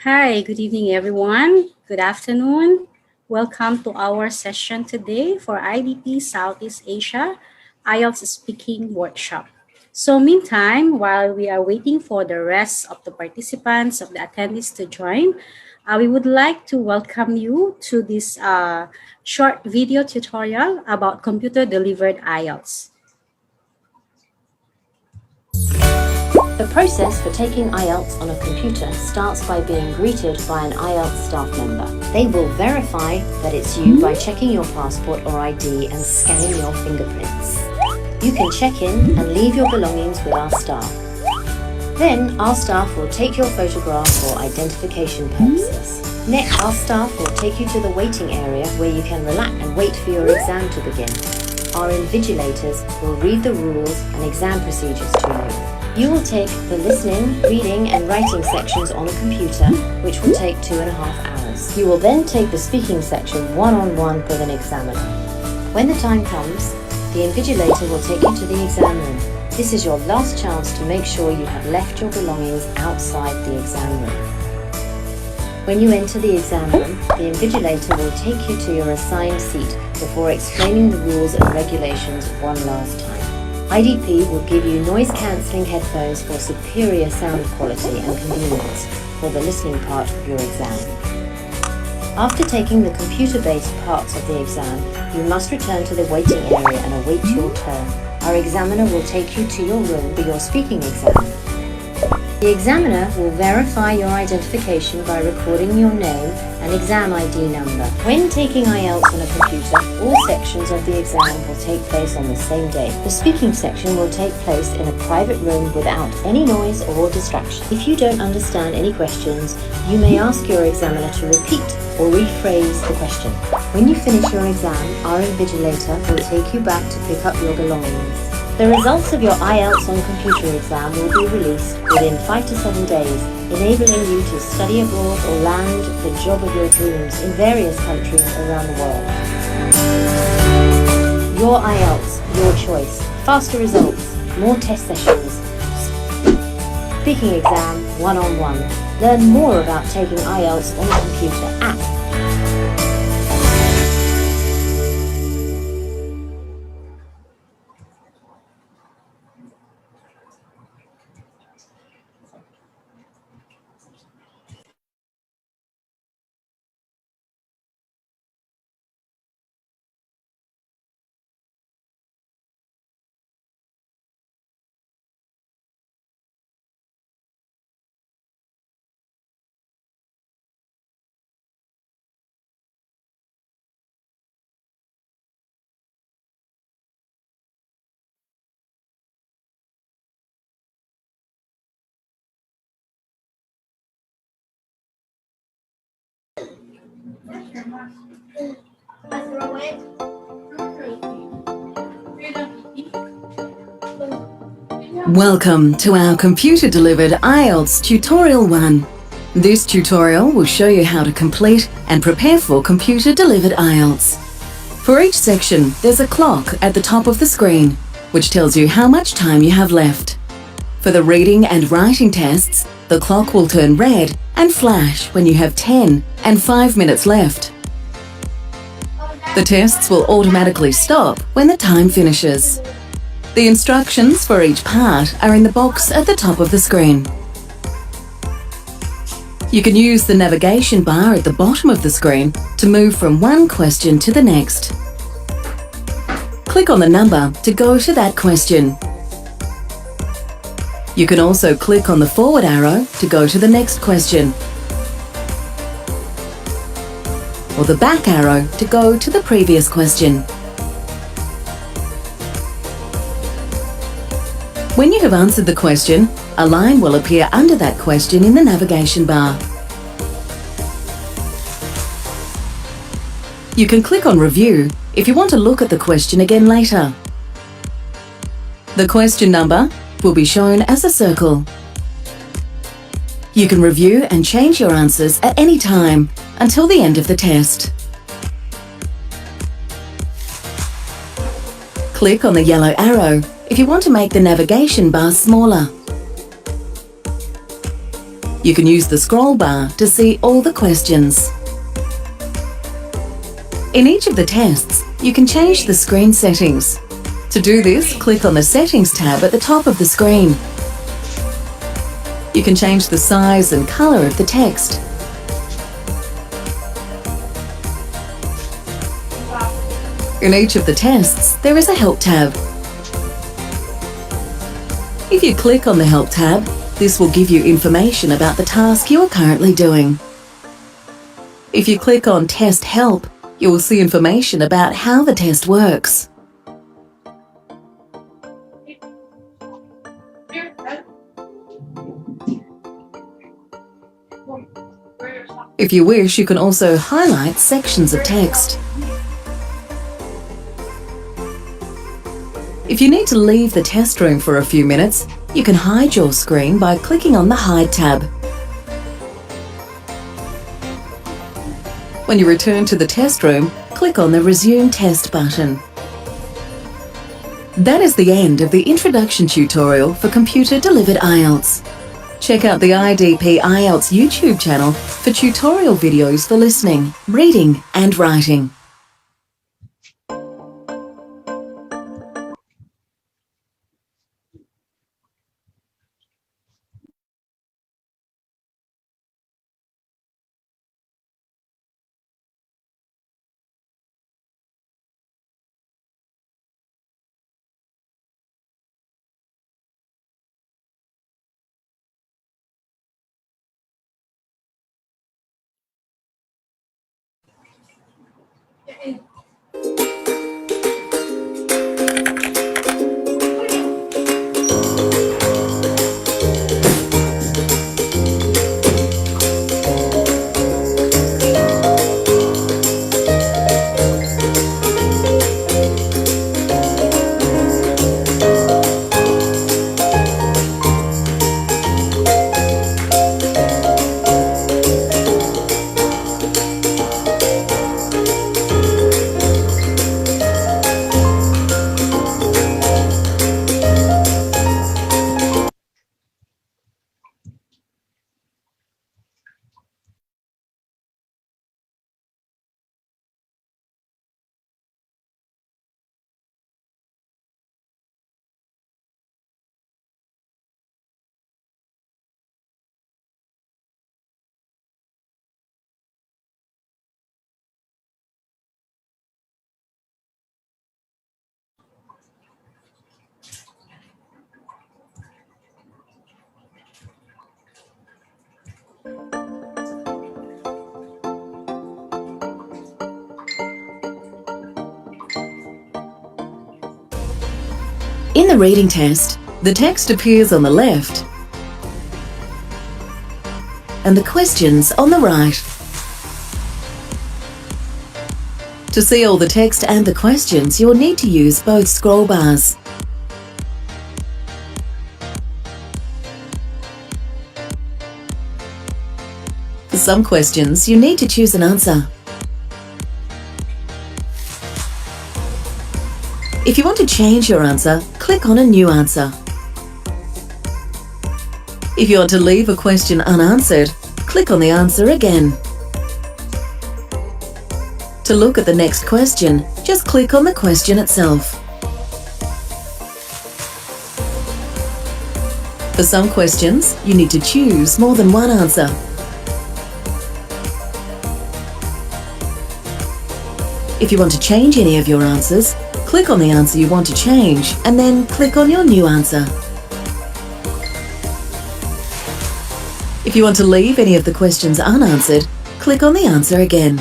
Hi, good evening, everyone. Good afternoon. Welcome to our session today for IDP Southeast Asia IELTS Speaking Workshop. So meantime, while we are waiting for the rest of the participants, of the attendees to join, we would like to welcome you to this short video tutorial about computer-delivered IELTS. The process for taking IELTS on a computer starts by being greeted by an IELTS staff member. They will verify that it's you by checking your passport or ID and scanning your fingerprints. You can check in and leave your belongings with our staff. Then our staff will take your photograph for identification purposes. Next, our staff will take you to the waiting area where you can relax and wait for your exam to begin. Our invigilators will read the rules and exam procedures to you. You will take the listening, reading and writing sections on a computer, which will take 2.5 hours. You will then take the speaking section one-on-one with an examiner. When the time comes, the invigilator will take you to the exam room. This is your last chance to make sure you have left your belongings outside the exam room. When you enter the exam room, the invigilator will take you to your assigned seat before explaining the rules and regulations one last time. IDP will give you noise-cancelling headphones for superior sound quality and convenience for the listening part of your exam. After taking the computer-based parts of the exam, you must return to the waiting area and await your turn. Our examiner will take you to your room for your speaking exam. The examiner will verify your identification by recording your name and exam ID number. When taking IELTS on a computer, all sections of the exam will take place on the same day. The speaking section will take place in a private room without any noise or distraction. If you don't understand any questions, you may ask your examiner to repeat or rephrase the question. When you finish your exam, our invigilator will take you back to pick up your belongings. The results of your IELTS on computer exam will be released within 5 to 7 days, enabling you to study abroad or land the job of your dreams in various countries around the world. Your IELTS, your choice. Faster results, more test sessions. Speaking exam, one-on-one. Learn more about taking IELTS on a computer at Welcome to our computer-delivered IELTS Tutorial 1. This tutorial will show you how to complete and prepare for computer-delivered IELTS. For each section, there's a clock at the top of the screen, which tells you how much time you have left. For the reading and writing tests, the clock will turn red and flash when you have 10 and 5 minutes left. The tests will automatically stop when the time finishes. The instructions for each part are in the box at the top of the screen. You can use the navigation bar at the bottom of the screen to move from one question to the next. Click on the number to go to that question. You can also click on the forward arrow to go to the next question, or the back arrow to go to the previous question. When you have answered the question, a line will appear under that question in the navigation bar. You can click on Review if you want to look at the question again later. The question number will be shown as a circle. You can review and change your answers at any time until the end of the test. Click on the yellow arrow if you want to make the navigation bar smaller. You can use the scroll bar to see all the questions. In each of the tests, you can change the screen settings. To do this, click on the Settings tab at the top of the screen. You can change the size and colour of the text. In each of the tests, there is a Help tab. If you click on the Help tab, this will give you information about the task you are currently doing. If you click on Test Help, you will see information about how the test works. If you wish, you can also highlight sections of text. If you need to leave the test room for a few minutes, you can hide your screen by clicking on the Hide tab. When you return to the test room, click on the Resume Test button. That is the end of the introduction tutorial for computer-delivered IELTS. Check out the IDP IELTS YouTube channel for tutorial videos for listening, reading and writing. In the reading test, the text appears on the left and the questions on the right. To see all the text and the questions, you'll need to use both scroll bars. For some questions, you need to choose an answer. If you want to change your answer, click on a new answer. If you want to leave a question unanswered, click on the answer again. To look at the next question, just click on the question itself. For some questions, you need to choose more than one answer. If you want to change any of your answers, click on the answer you want to change and then click on your new answer. If you want to leave any of the questions unanswered, click on the answer again.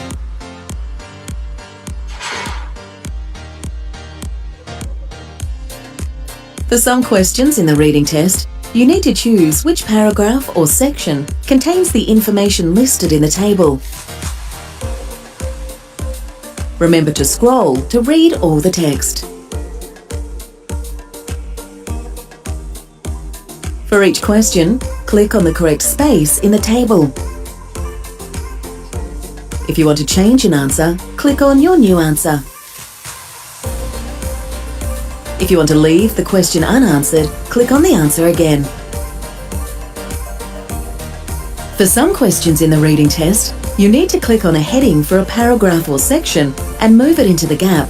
For some questions in the reading test, you need to choose which paragraph or section contains the information listed in the table. Remember to scroll to read all the text. For each question, click on the correct space in the table. If you want to change an answer, click on your new answer. If you want to leave the question unanswered, click on the answer again. For some questions in the reading test, you need to click on a heading for a paragraph or section and move it into the gap.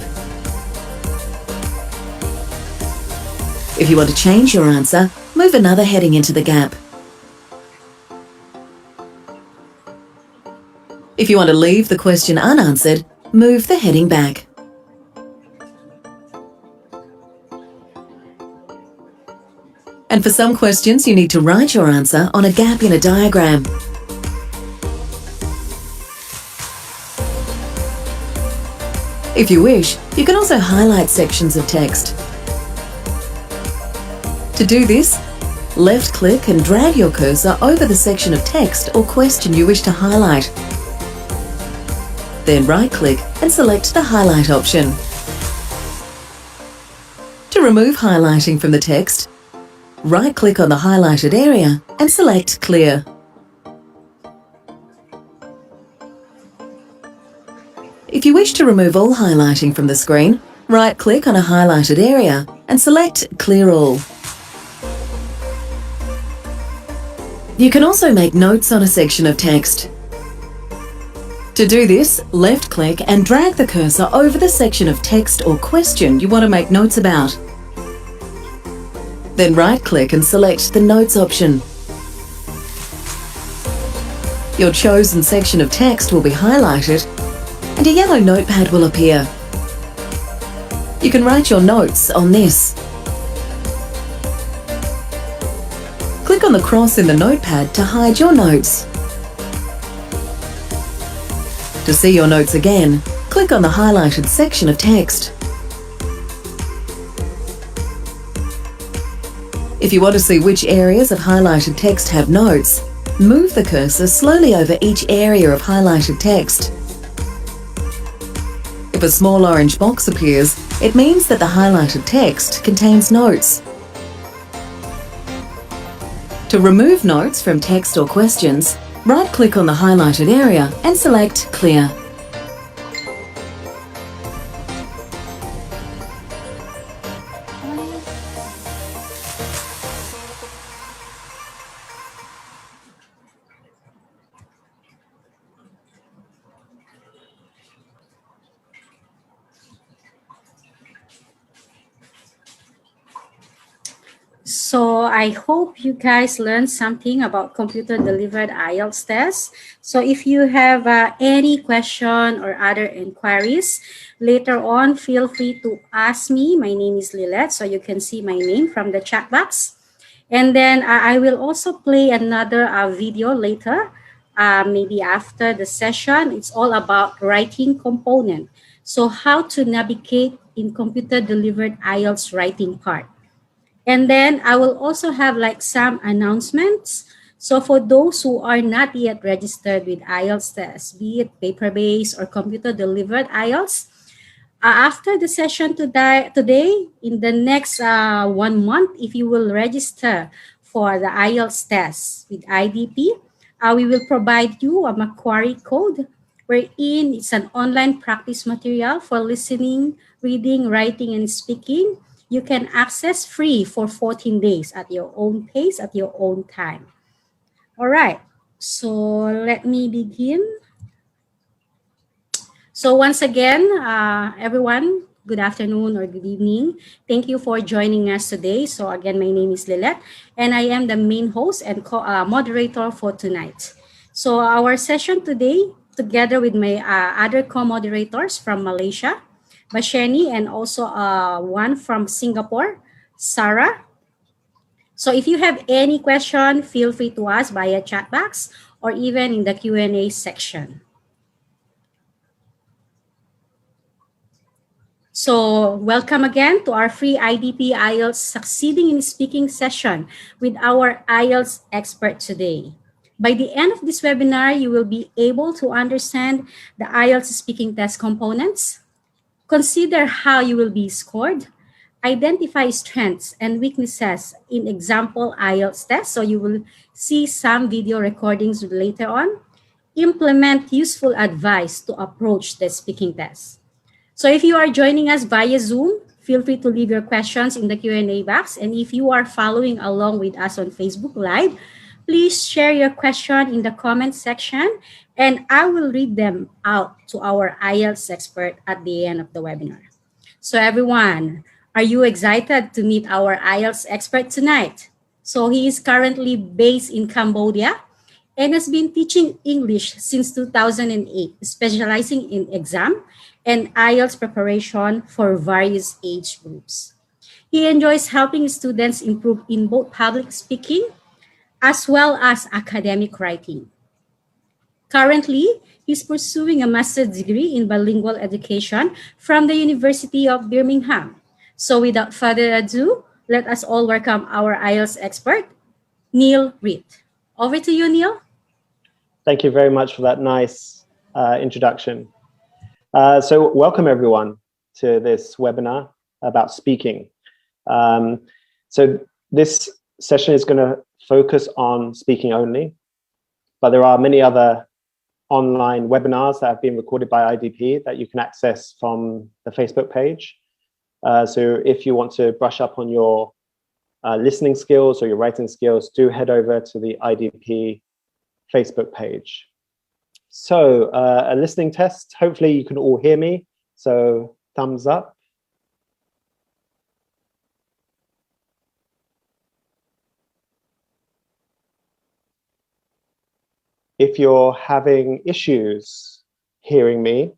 If you want to change your answer, move another heading into the gap. If you want to leave the question unanswered, move the heading back. And for some questions, you need to write your answer on a gap in a diagram. If you wish, you can also highlight sections of text. To do this, left-click and drag your cursor over the section of text or question you wish to highlight. Then right-click and select the highlight option. To remove highlighting from the text, right-click on the highlighted area and select Clear. If you wish to remove all highlighting from the screen, right-click on a highlighted area and select Clear All. You can also make notes on a section of text. To do this, left-click and drag the cursor over the section of text or question you want to make notes about. Then right-click and select the Notes option. Your chosen section of text will be highlighted and a yellow notepad will appear. You can write your notes on this. Click on the cross in the notepad to hide your notes. To see your notes again, click on the highlighted section of text. If you want to see which areas of highlighted text have notes, move the cursor slowly over each area of highlighted text. If a small orange box appears, it means that the highlighted text contains notes. To remove notes from text or questions, right-click on the highlighted area and select Clear. So I hope you guys learned something about computer-delivered IELTS test. So if you have any question or other inquiries, later on, feel free to ask me. My name is Lilette, so you can see my name from the chat box. And then I will also play another video later, maybe after the session. It's all about writing component. So how to navigate in computer-delivered IELTS writing part. And then I will also have like some announcements. So for those who are not yet registered with IELTS test, be it paper-based or computer-delivered IELTS, after the session today, in the next 1 month, if you will register for the IELTS test with IDP, we will provide you a Macquarie code, wherein it's an online practice material for listening, reading, writing, and speaking. You can access free for 14 days at your own pace, at your own time. All right, so let me begin. So once again, everyone, good afternoon or good evening. Thank you for joining us today. So again, my name is Lilette, and I am the main host and moderator for tonight. So our session today, together with my other co-moderators from Malaysia, Basheni, and also one from Singapore, Sarah. So if you have any question, feel free to ask via chat box or even in the Q&A section. So welcome again to our free IDP IELTS Succeeding in Speaking session with our IELTS expert today. By the end of this webinar, you will be able to understand the IELTS speaking test components, consider how you will be scored, identify strengths and weaknesses in example IELTS test. So you will see some video recordings later on. Implement useful advice to approach the speaking test. So if you are joining us via Zoom, feel free to leave your questions in the Q&A box. And if you are following along with us on Facebook Live, please share your question in the comment section and I will read them out to our IELTS expert at the end of the webinar. So everyone, are you excited to meet our IELTS expert tonight? So he is currently based in Cambodia and has been teaching English since 2008, specializing in exam and IELTS preparation for various age groups. He enjoys helping students improve in both public speaking as well as academic writing. Currently, he's pursuing a master's degree in bilingual education from the University of Birmingham. So without further ado, let us all welcome our IELTS expert, Reith. Over to you, Neil. Thank you very much for that nice introduction. So welcome everyone to this webinar about speaking. So this session is going to focus on speaking only, but there are many other online webinars that have been recorded by IDP that you can access from the Facebook page. So if you want to brush up on your listening skills or your writing skills, do head over to the IDP Facebook page. So a listening test, hopefully you can all hear me. So thumbs up. If you're having issues hearing me,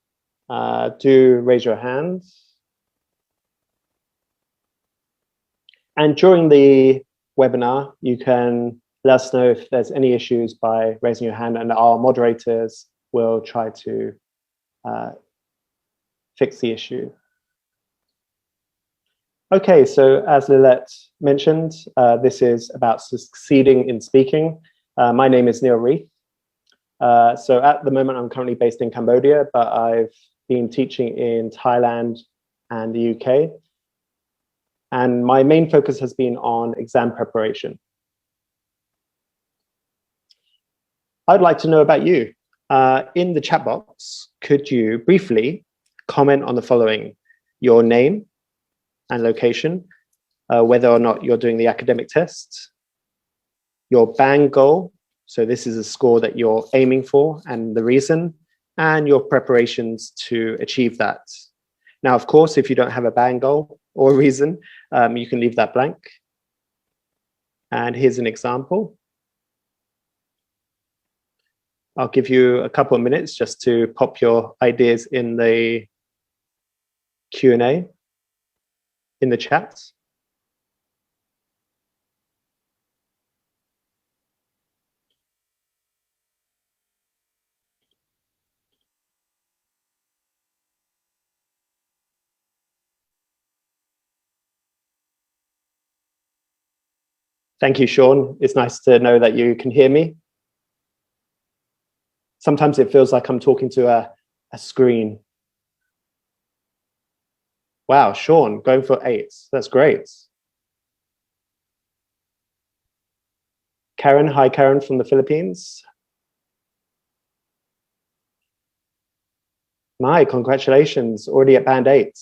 do raise your hand. And during the webinar, you can let us know if there's any issues by raising your hand, and our moderators will try to fix the issue. Okay, so as Lilette mentioned, this is about succeeding in speaking. My name is Reith. So at the moment, I'm currently based in Cambodia, but I've been teaching in Thailand and the UK. And my main focus has been on exam preparation. I'd like to know about you. In the chat box, could you briefly comment on the following: your name and location, whether or not you're doing the academic test, your band goal, so this is a score that you're aiming for and the reason, and your preparations to achieve that. Now, of course, if you don't have a band goal or a reason, you can leave that blank. And here's an example. I'll give you a couple of minutes just to pop your ideas in the Q&A in the chat. Thank you, Sean. It's nice to know that you can hear me. Sometimes it feels like I'm talking to a screen. Wow, Sean, going for 8. That's great. Karen, hi Karen from the Philippines. My, congratulations, already at band 8.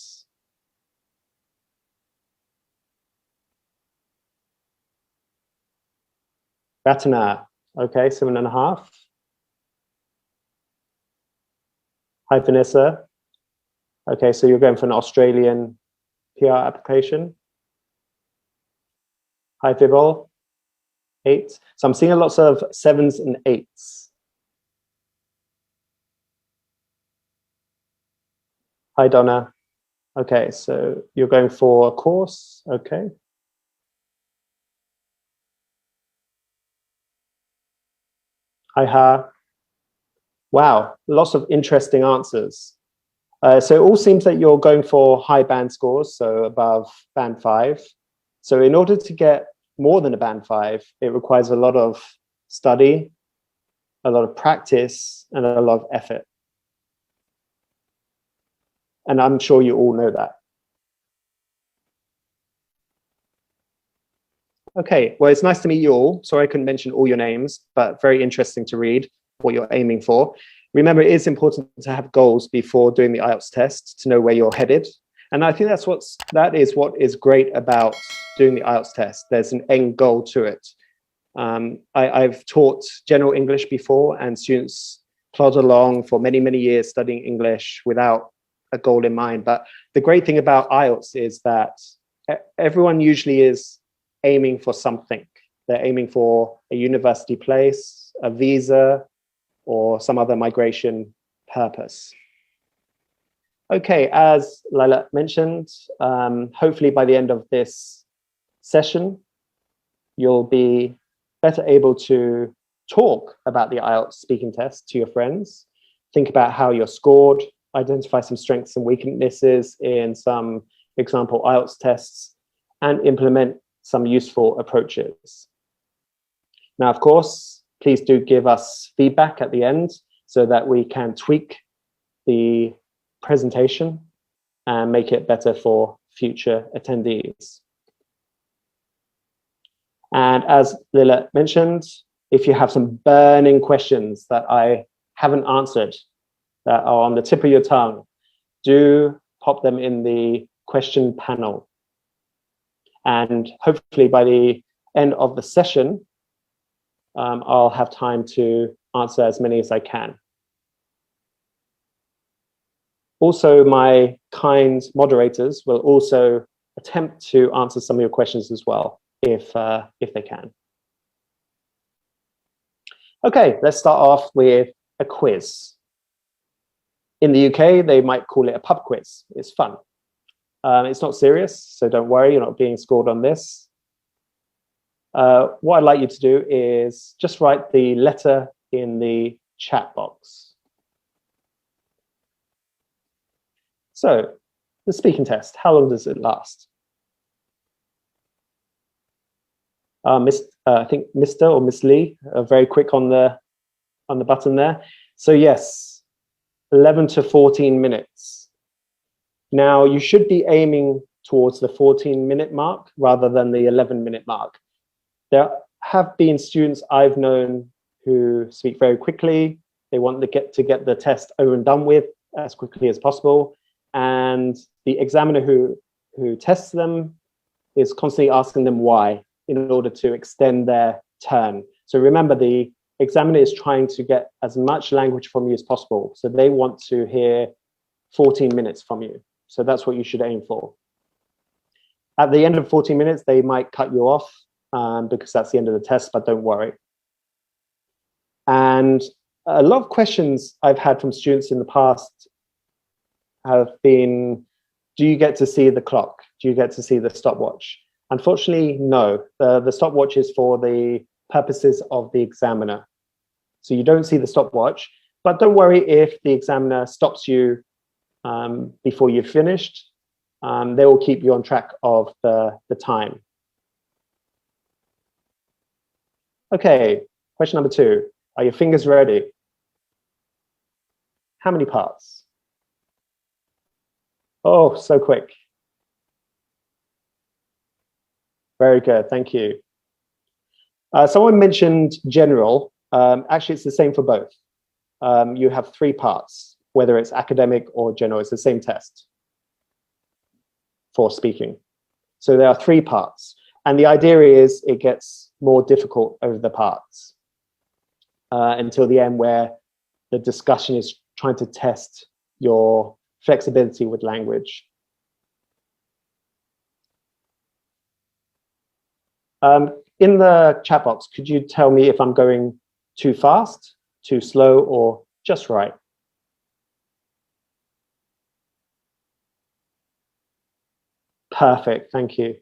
Ratana, okay, 7.5. Hi, Vanessa. Okay, so you're going for an Australian PR application. Hi, Vibol, 8. So I'm seeing lots of 7s and 8s. Hi, Donna. Okay, so you're going for a course, okay. Hi, Ha. Wow, lots of interesting answers. So it all seems that you're going for high band scores, so above band 5. So in order to get more than a band 5, it requires a lot of study, a lot of practice, and a lot of effort. And I'm sure you all know that. Okay, well, it's nice to meet you all. Sorry I couldn't mention all your names, but very interesting to read what you're aiming for. Remember, it is important to have goals before doing the IELTS test to know where you're headed. And I think that is what is great about doing the IELTS test. There's an end goal to it. I've taught general English before, and students plod along for many, many years studying English without a goal in mind. But the great thing about IELTS is that everyone usually is aiming for something. They're aiming for a university place, a visa, or some other migration purpose. Okay, as Lila mentioned, hopefully by the end of this session, you'll be better able to talk about the IELTS speaking test to your friends, think about how you're scored, identify some strengths and weaknesses in some example IELTS tests, and implement some useful approaches. Now, of course, please do give us feedback at the end so that we can tweak the presentation and make it better for future attendees. And as Lila mentioned, if you have some burning questions that I haven't answered, that are on the tip of your tongue, do pop them in the question panel. And hopefully by the end of the session, I'll have time to answer as many as I can. Also, my kind moderators will also attempt to answer some of your questions as well, if they can. Okay, let's start off with a quiz. In the UK, they might call it a pub quiz. It's fun. It's not serious, so don't worry, you're not being scored on this. What I'd like you to do is just write the letter in the chat box. So, the speaking test, how long does it last? I think Mr. or Miss Lee are very quick on the button there. So yes, 11 to 14 minutes. Now you should be aiming towards the 14-minute mark rather than the 11-minute mark. There have been students I've known who speak very quickly. They want to get the test over and done with as quickly as possible. And the examiner who tests them is constantly asking them why in order to extend their turn. So remember, the examiner is trying to get as much language from you as possible. So they want to hear 14 minutes from you. So that's what you should aim for. At the end of 14 minutes, they might cut you off because that's the end of the test, but don't worry. And a lot of questions I've had from students in the past have been, do you get to see the clock? Do you get to see the stopwatch? Unfortunately, no. The stopwatch is for the purposes of the examiner. So you don't see the stopwatch, but don't worry if the examiner stops you before you've finished. They will keep you on track of the time. Okay, question number 2. Are your fingers ready? How many parts? Oh, so quick. Very good, thank you. Someone mentioned general. Actually, it's the same for both. You have 3 parts, whether it's academic or general. It's the same test for speaking. So there are 3 parts. And the idea is it gets more difficult over the parts until the end, where the discussion is trying to test your flexibility with language. In the chat box, could you tell me if I'm going too fast, too slow, or just right? Perfect, thank you.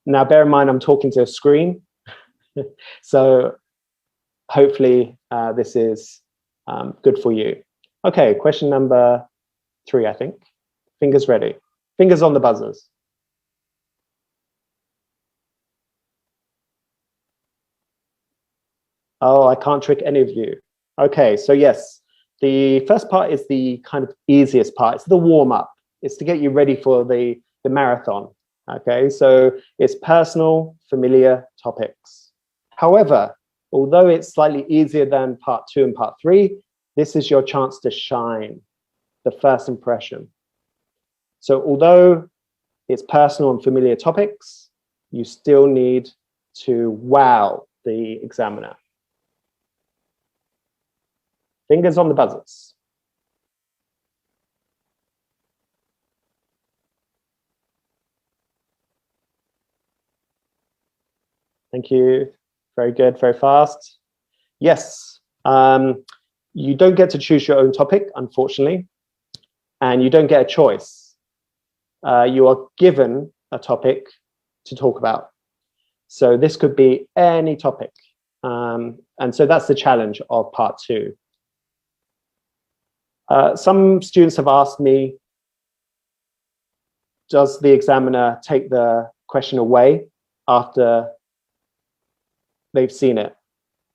Now, bear in mind, I'm talking to a screen. So hopefully this is good for you. Okay, question number 3, I think. Fingers ready. Fingers on the buzzers. Oh, I can't trick any of you. Okay, so yes, the first part is the kind of easiest part. It's the warm-up. It's to get you ready for the marathon. Okay, so it's personal, familiar topics. However, although it's slightly easier than part 2 and part 3, this is your chance to shine, the first impression. So although it's personal and familiar topics, you still need to wow the examiner? Fingers on the buzzers. Thank you. Very good, very fast. Yes, you don't get to choose your own topic, unfortunately, and you don't get a choice. You are given a topic to talk about. So this could be any topic. And so that's the challenge of part 2. Some students have asked me, does the examiner take the question away after they've seen it,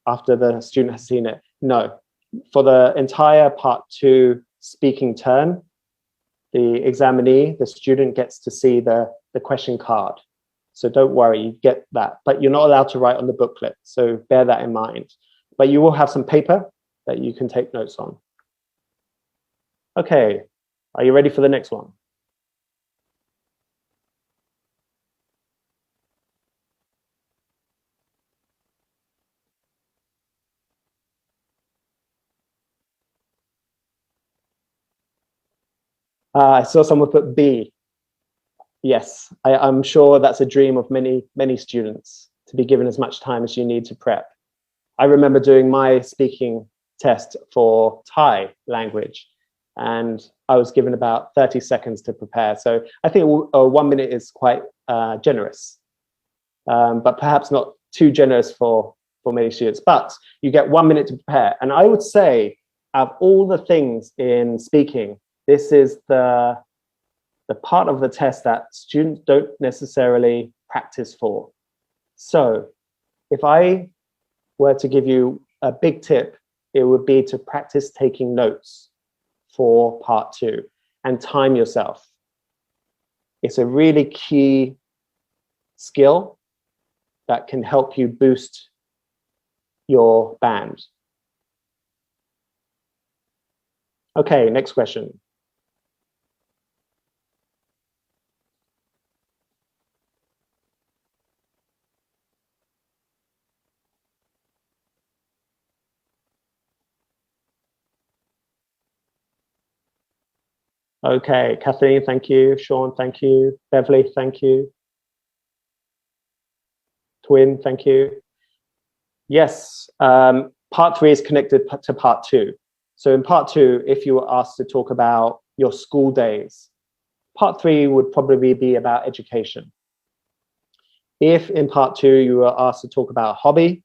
after the student has seen it? No. For the entire part 2 speaking turn, the examinee, the student, gets to see the question card. So don't worry, you get that. But you're not allowed to write on the booklet, so bear that in mind. But you will have some paper that you can take notes on. Okay, are you ready for the next one? I saw someone put B. Yes, I'm sure that's a dream of many students, to be given as much time as you need to prep. I remember doing my speaking test for Thai language, and I was given about 30 seconds to prepare. So I think 1 minute is quite generous, but perhaps not too generous for many students. But you get 1 minute to prepare. And I would say, out of all the things in speaking, this is the part of the test that students don't necessarily practice for. So if I were to give you a big tip, it would be to practice taking notes for part 2 and time yourself. It's a really key skill that can help you boost your band. Okay, next question. Okay, Kathleen, thank you. Sean, thank you. Beverly, thank you. Twin, thank you. Yes, part 3 is connected to part 2. So in part 2, if you were asked to talk about your school days, part 3 would probably be about education. If in part 2 you were asked to talk about hobby,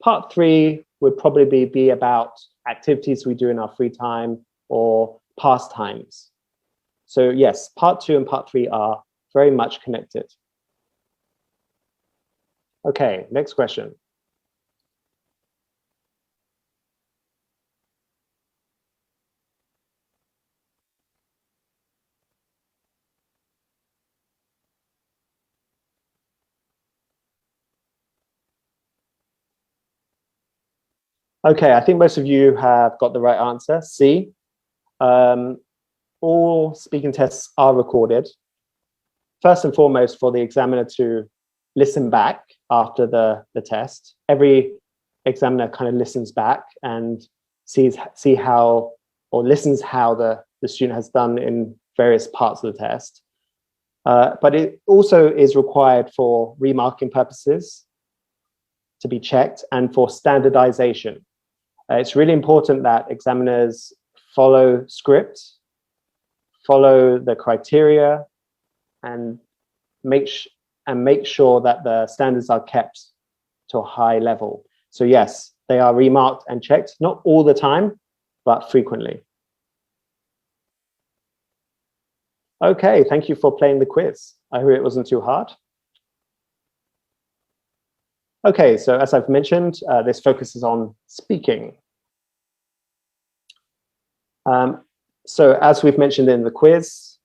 part 3 would probably be about activities we do in our free time or pastimes. So yes, part 2 and part 3 are very much connected. Okay, next question. Okay, I think most of you have got the right answer, C. All speaking tests are recorded. First and foremost, for the examiner to listen back after the test. Every examiner kind of listens back and see how, or listens how the student has done in various parts of the test. But it also is required for remarking purposes to be checked and for standardization. It's really important that examiners follow script, follow the criteria, and make sure that the standards are kept to a high level. So yes, they are remarked and checked, not all the time, but frequently. Okay, thank you for playing the quiz. I hope it wasn't too hard. Okay, so as I've mentioned, this focuses on speaking. So as we've mentioned in the quiz,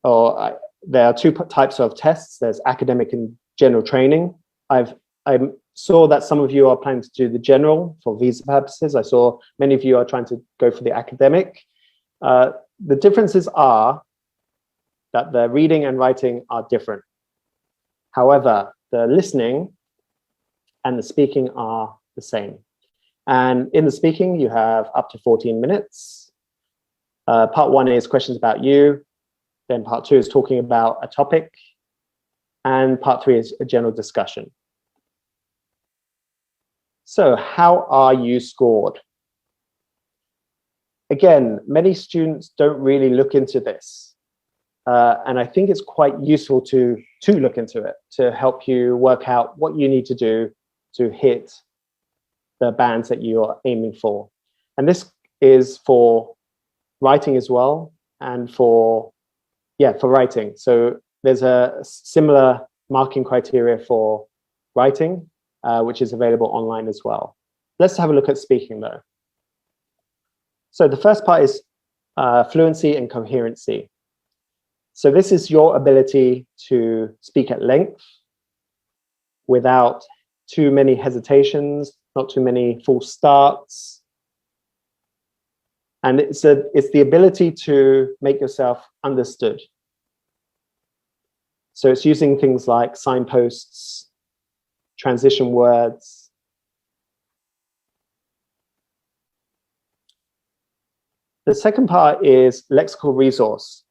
there are 2 types of tests. There's academic and general training. I saw that some of you are planning to do the general for visa purposes. I saw many of you are trying to go for the academic. The differences are that the reading and writing are different. However, the listening and the speaking are the same. And in the speaking, you have up to 14 minutes. Part 1 is questions about you. Then part 2 is talking about a topic. And part 3 is a general discussion. So how are you scored? Again, many students don't really look into this. And I think it's quite useful to look into it, to help you work out what you need to do to hit the bands that you are aiming for. And this is for writing as well, and for writing. So there's a similar marking criteria for writing, which is available online as well. Let's have a look at speaking though. So the first part is fluency and coherency. So this is your ability to speak at length without too many hesitations, not too many false starts. And it's the ability to make yourself understood. So it's using things like signposts, transition words. The second part is lexical resource.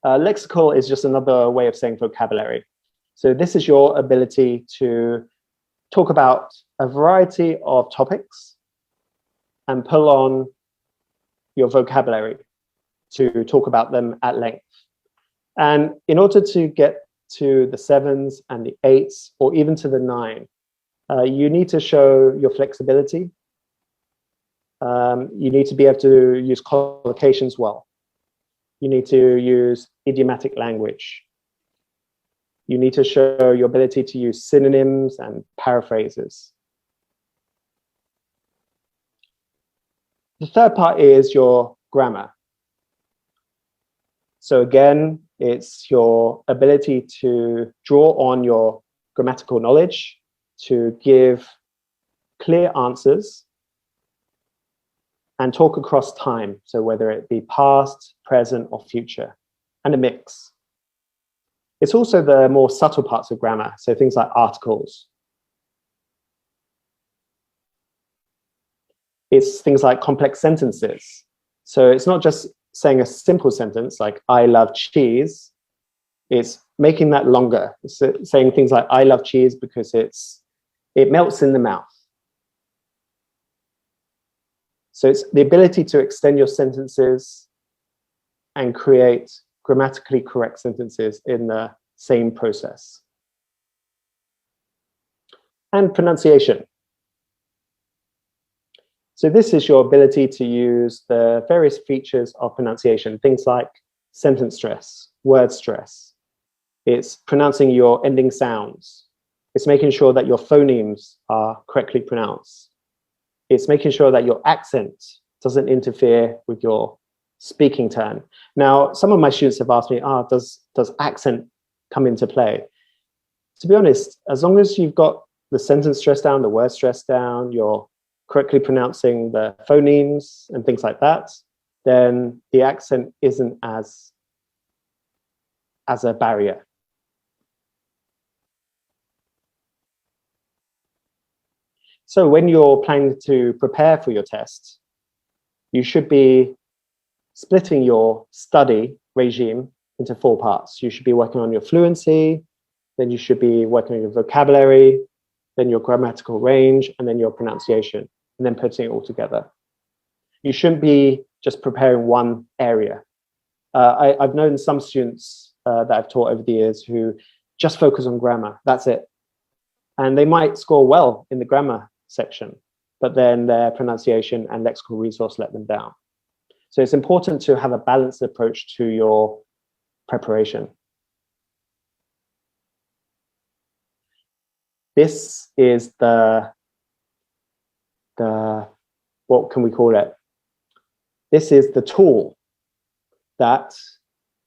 Lexical is just another way of saying vocabulary. So this is your ability to talk about a variety of topics and pull on your vocabulary to talk about them at length. And in order to get to the 7s and the 8s, or even to the 9, you need to show your flexibility. You need to be able to use collocations well. You need to use idiomatic language. You need to show your ability to use synonyms and paraphrases. The third part is your grammar. So again, it's your ability to draw on your grammatical knowledge to give clear answers and talk across time. So whether it be past, present, or future, and a mix. It's also the more subtle parts of grammar, so things like articles. It's things like complex sentences. So it's not just saying a simple sentence like, I love cheese. It's making that longer. It's saying things like, I love cheese because it melts in the mouth. So it's the ability to extend your sentences and create grammatically correct sentences in the same process. And pronunciation. So this is your ability to use the various features of pronunciation, things like sentence stress, word stress. It's pronouncing your ending sounds. It's making sure that your phonemes are correctly pronounced. It's making sure that your accent doesn't interfere with your speaking turn. Now, some of my students have asked me, does accent come into play? To be honest, as long as you've got the sentence stress down, the word stress down, you're correctly pronouncing the phonemes and things like that, then the accent isn't as a barrier. So when you're planning to prepare for your test, you should be splitting your study regime into 4 parts. You should be working on your fluency, then you should be working on your vocabulary, then your grammatical range, and then your pronunciation, and then putting it all together. You shouldn't be just preparing one area. I've known some students that I've taught over the years who just focus on grammar, that's it. And they might score well in the grammar section, but then their pronunciation and lexical resource let them down. So it's important to have a balanced approach to your preparation. This is the what can we call it? This is the tool that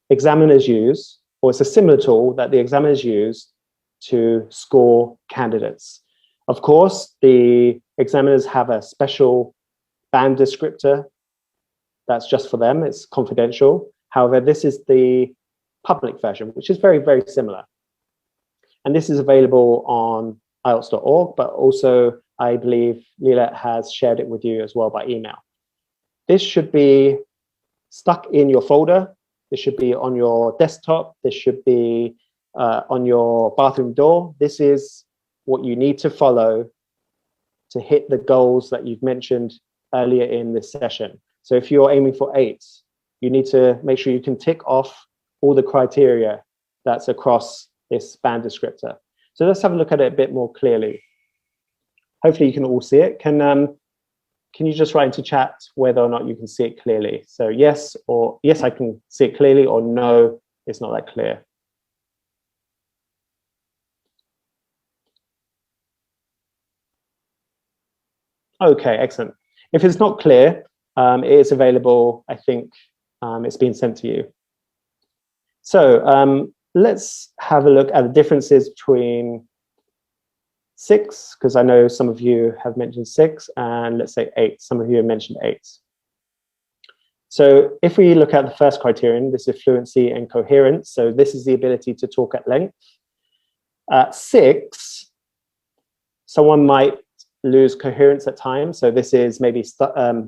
examiners use, or it's a similar tool that the examiners use to score candidates. Of course, the examiners have a special band descriptor that's just for them. It's confidential. However, this is the public version, which is very, very similar. And this is available on IELTS.org, but also I believe Leela has shared it with you as well by email. This should be stuck in your folder. This should be on your desktop. This should be on your bathroom door. This is what you need to follow to hit the goals that you've mentioned earlier in this session. So if you're aiming for 8, you need to make sure you can tick off all the criteria that's across this band descriptor. So let's have a look at it a bit more clearly. Hopefully you can all see it. Can you just write into chat whether or not you can see it clearly? So yes, or yes, I can see it clearly, or no, it's not that clear. Okay, excellent. If it's not clear, it is available. I think it's been sent to you. So let's have a look at the differences between 6, because I know some of you have mentioned 6, and let's say 8. Some of you have mentioned 8. So if we look at the first criterion, this is fluency and coherence. So this is the ability to talk at length. At 6, someone might lose coherence at times. So this is maybe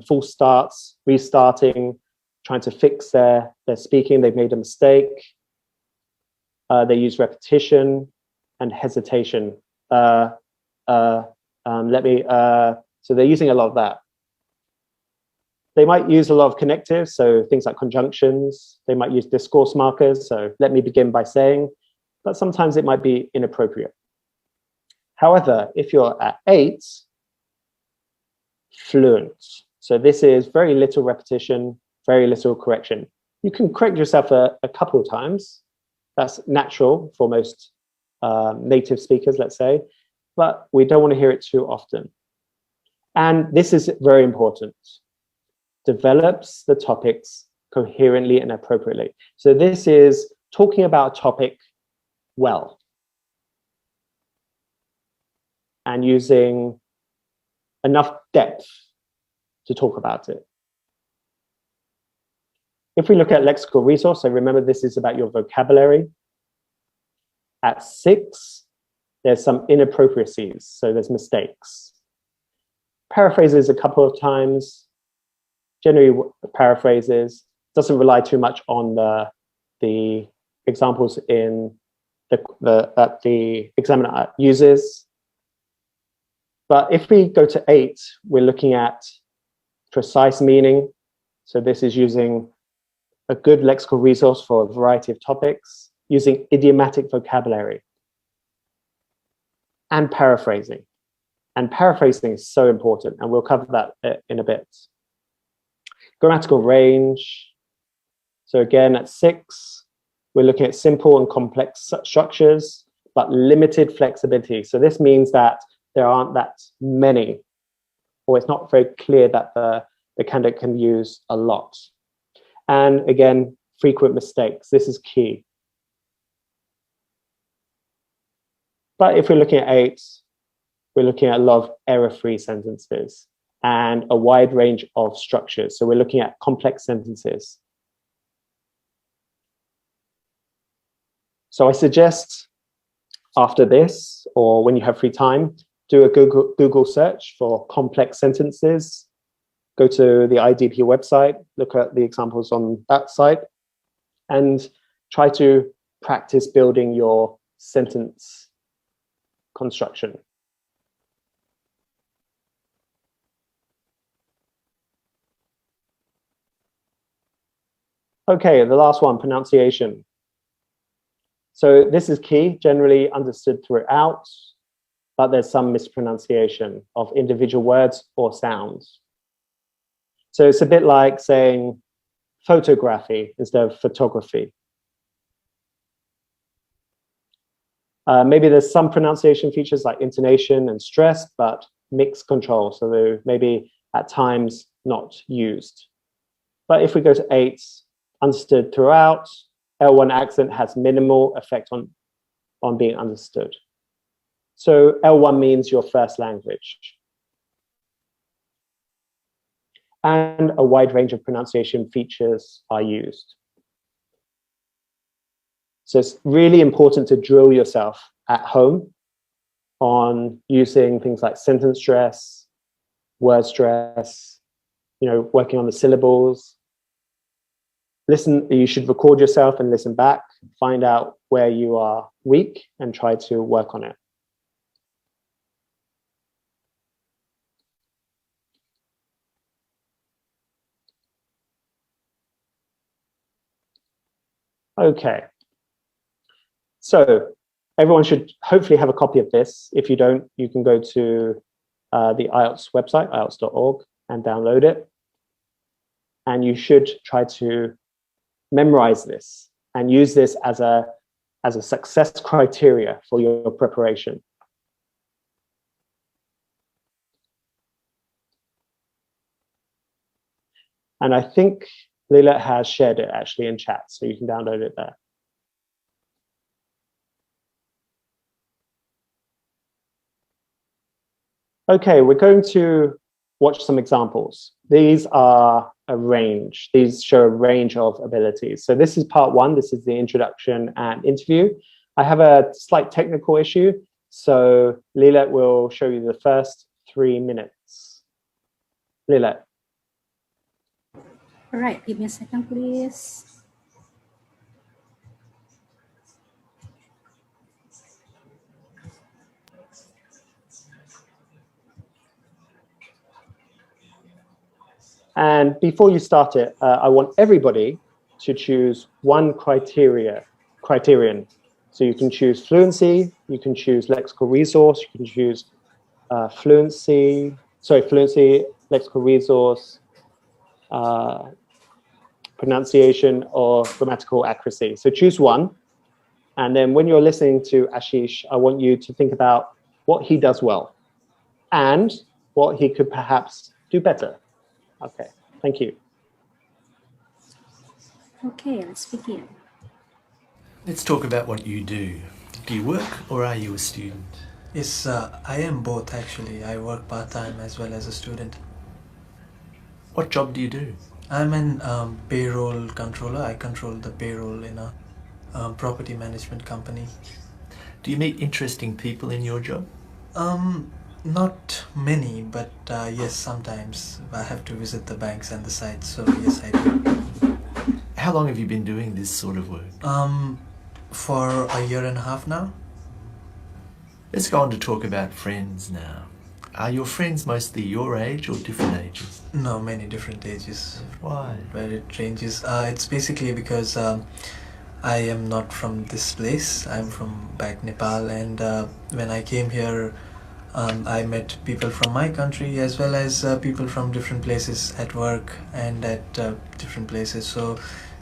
false starts, restarting, trying to fix their speaking. They've made a mistake. They use repetition and hesitation. So they're using a lot of that. They might use a lot of connectives, so things like conjunctions. They might use discourse markers, so let me begin by saying, but sometimes it might be inappropriate. However, if you're at 8, fluent. So this is very little repetition, very little correction. You can correct yourself a couple of times. That's natural for most native speakers, let's say, but we don't want to hear it too often. And this is very important. Develops the topics coherently and appropriately. So this is talking about a topic well and using enough depth to talk about it. If we look at lexical resource, so remember this is about your vocabulary. At 6, there's some inappropriacies, so there's mistakes. Paraphrases a couple of times, generally paraphrases, doesn't rely too much on the examples in that the examiner uses. But if we go to 8, we're looking at precise meaning. So this is using a good lexical resource for a variety of topics, using idiomatic vocabulary, and paraphrasing. And paraphrasing is so important, and we'll cover that in a bit. Grammatical range. So again, at 6, we're looking at simple and complex structures, but limited flexibility. So this means that there aren't that many, or it's not very clear that the candidate can use a lot. And again, frequent mistakes. This is key. But if we're looking at 8, we're looking at a lot of error-free sentences and a wide range of structures. So we're looking at complex sentences. So I suggest after this, or when you have free time, do a Google search for complex sentences. Go to the IDP website, look at the examples on that site, and try to practice building your sentence construction. Okay, the last one, pronunciation. So this is key, generally understood throughout, but there's some mispronunciation of individual words or sounds. So it's a bit like saying photography instead of photography. Maybe there's some pronunciation features like intonation and stress, but mixed control, so they're maybe at times not used. But if we go to 8, understood throughout, L1 accent has minimal effect on being understood. So L1 means your first language. And a wide range of pronunciation features are used. So it's really important to drill yourself at home on using things like sentence stress, word stress, working on the syllables. Listen, you should record yourself and listen back, find out where you are weak and try to work on it. Okay. So everyone should hopefully have a copy of this. If you don't, you can go to the IELTS website, ielts.org, and download it. And you should try to memorize this and use this as a success criteria for your preparation. And I think Leila has shared it actually in chat, so you can download it there. Okay, we're going to watch some examples. These are a range. These show a range of abilities. So this is part one. This is the introduction and interview. I have a slight technical issue, so Leila will show you the first 3 minutes. Leila. All right, give me a second, please. And before you start it, I want everybody to choose one criterion. So you can choose fluency, you can choose lexical resource, you can choose fluency, lexical resource, pronunciation, or grammatical accuracy. So choose one. And then when you're listening to Ashish, I want you to think about what he does well and what he could perhaps do better. Okay, thank you. Okay, let's begin. Let's talk about what you do. Do you work or are you a student? Yes, I am both actually. I work part-time as well as a student. What job do you do? I'm an payroll controller. I control the payroll in a property management company. Do you meet interesting people in your job? Not many, but yes, sometimes I have to visit the banks and the sites, so yes, I do. How long have you been doing this sort of work? For a year and a half now. Let's go on to talk about friends now. Are your friends mostly your age or different ages? No, many different ages. Why? Where it ranges. It's basically because I am not from this place. I'm from back Nepal, and when I came here, I met people from my country as well as people from different places at work and at different places. So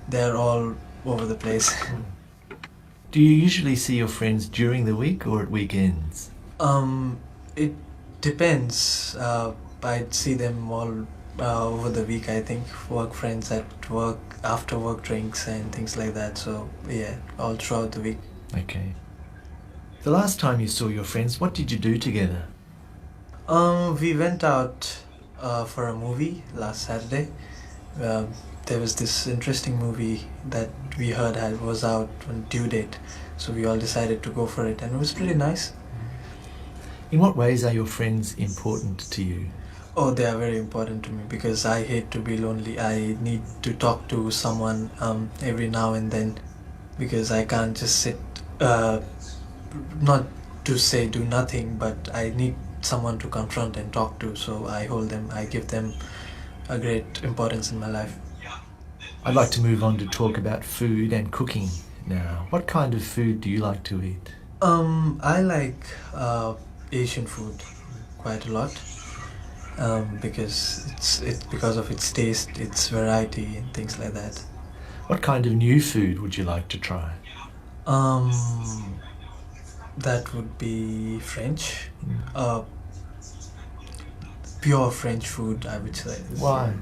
they're all over the place. Do you usually see your friends during the week or at weekends? It depends. I see them all over the week, I think. Work friends at work, after work drinks and things like that. So yeah, all throughout the week. Okay. The last time you saw your friends, what did you do together? We went out for a movie last Saturday. There was this interesting movie that we heard was out on due date, so we all decided to go for it, and it was pretty nice. In what ways are your friends important to you? Oh, they are very important to me because I hate to be lonely. I need to talk to someone every now and then because I can't just sit, not to say do nothing, but I need someone to confront and talk to, so I give them a great importance in my life. I'd like to move on to talk about food and cooking now. What kind of food do you like to eat? I like Asian food quite a lot because it's because of its taste, its variety, and things like that. What kind of new food would you like to try? That would be French. Pure French food, I would say. Why?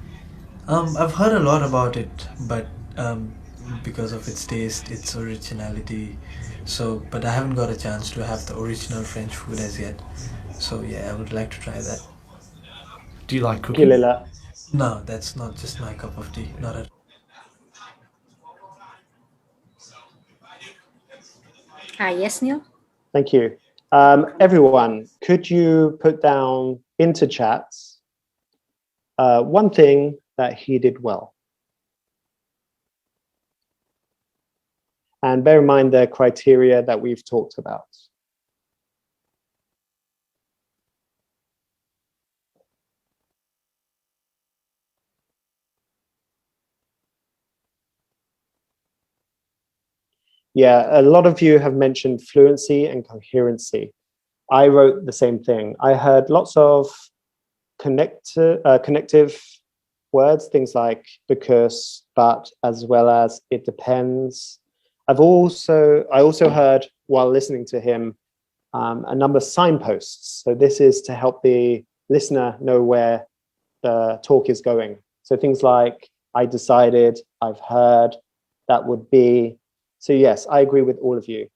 I've heard a lot about it, but because of its taste, its originality. So, but I haven't got a chance to have the original French food as yet. So yeah, I would like to try that. Do you like cooking? Leila. No, that's not just my cup of tea. Not at all. Yes, Neil? Thank you. Everyone, could you put down into chats one thing that he did well? And bear in mind the criteria that we've talked about. Yeah, a lot of you have mentioned fluency and coherency. I wrote the same thing. I heard lots of connective words, things like because, but, as well as it depends. I also heard while listening to him a number of signposts. So this is to help the listener know where the talk is going. So things like I decided, I've heard, that would be. So yes, I agree with all of you.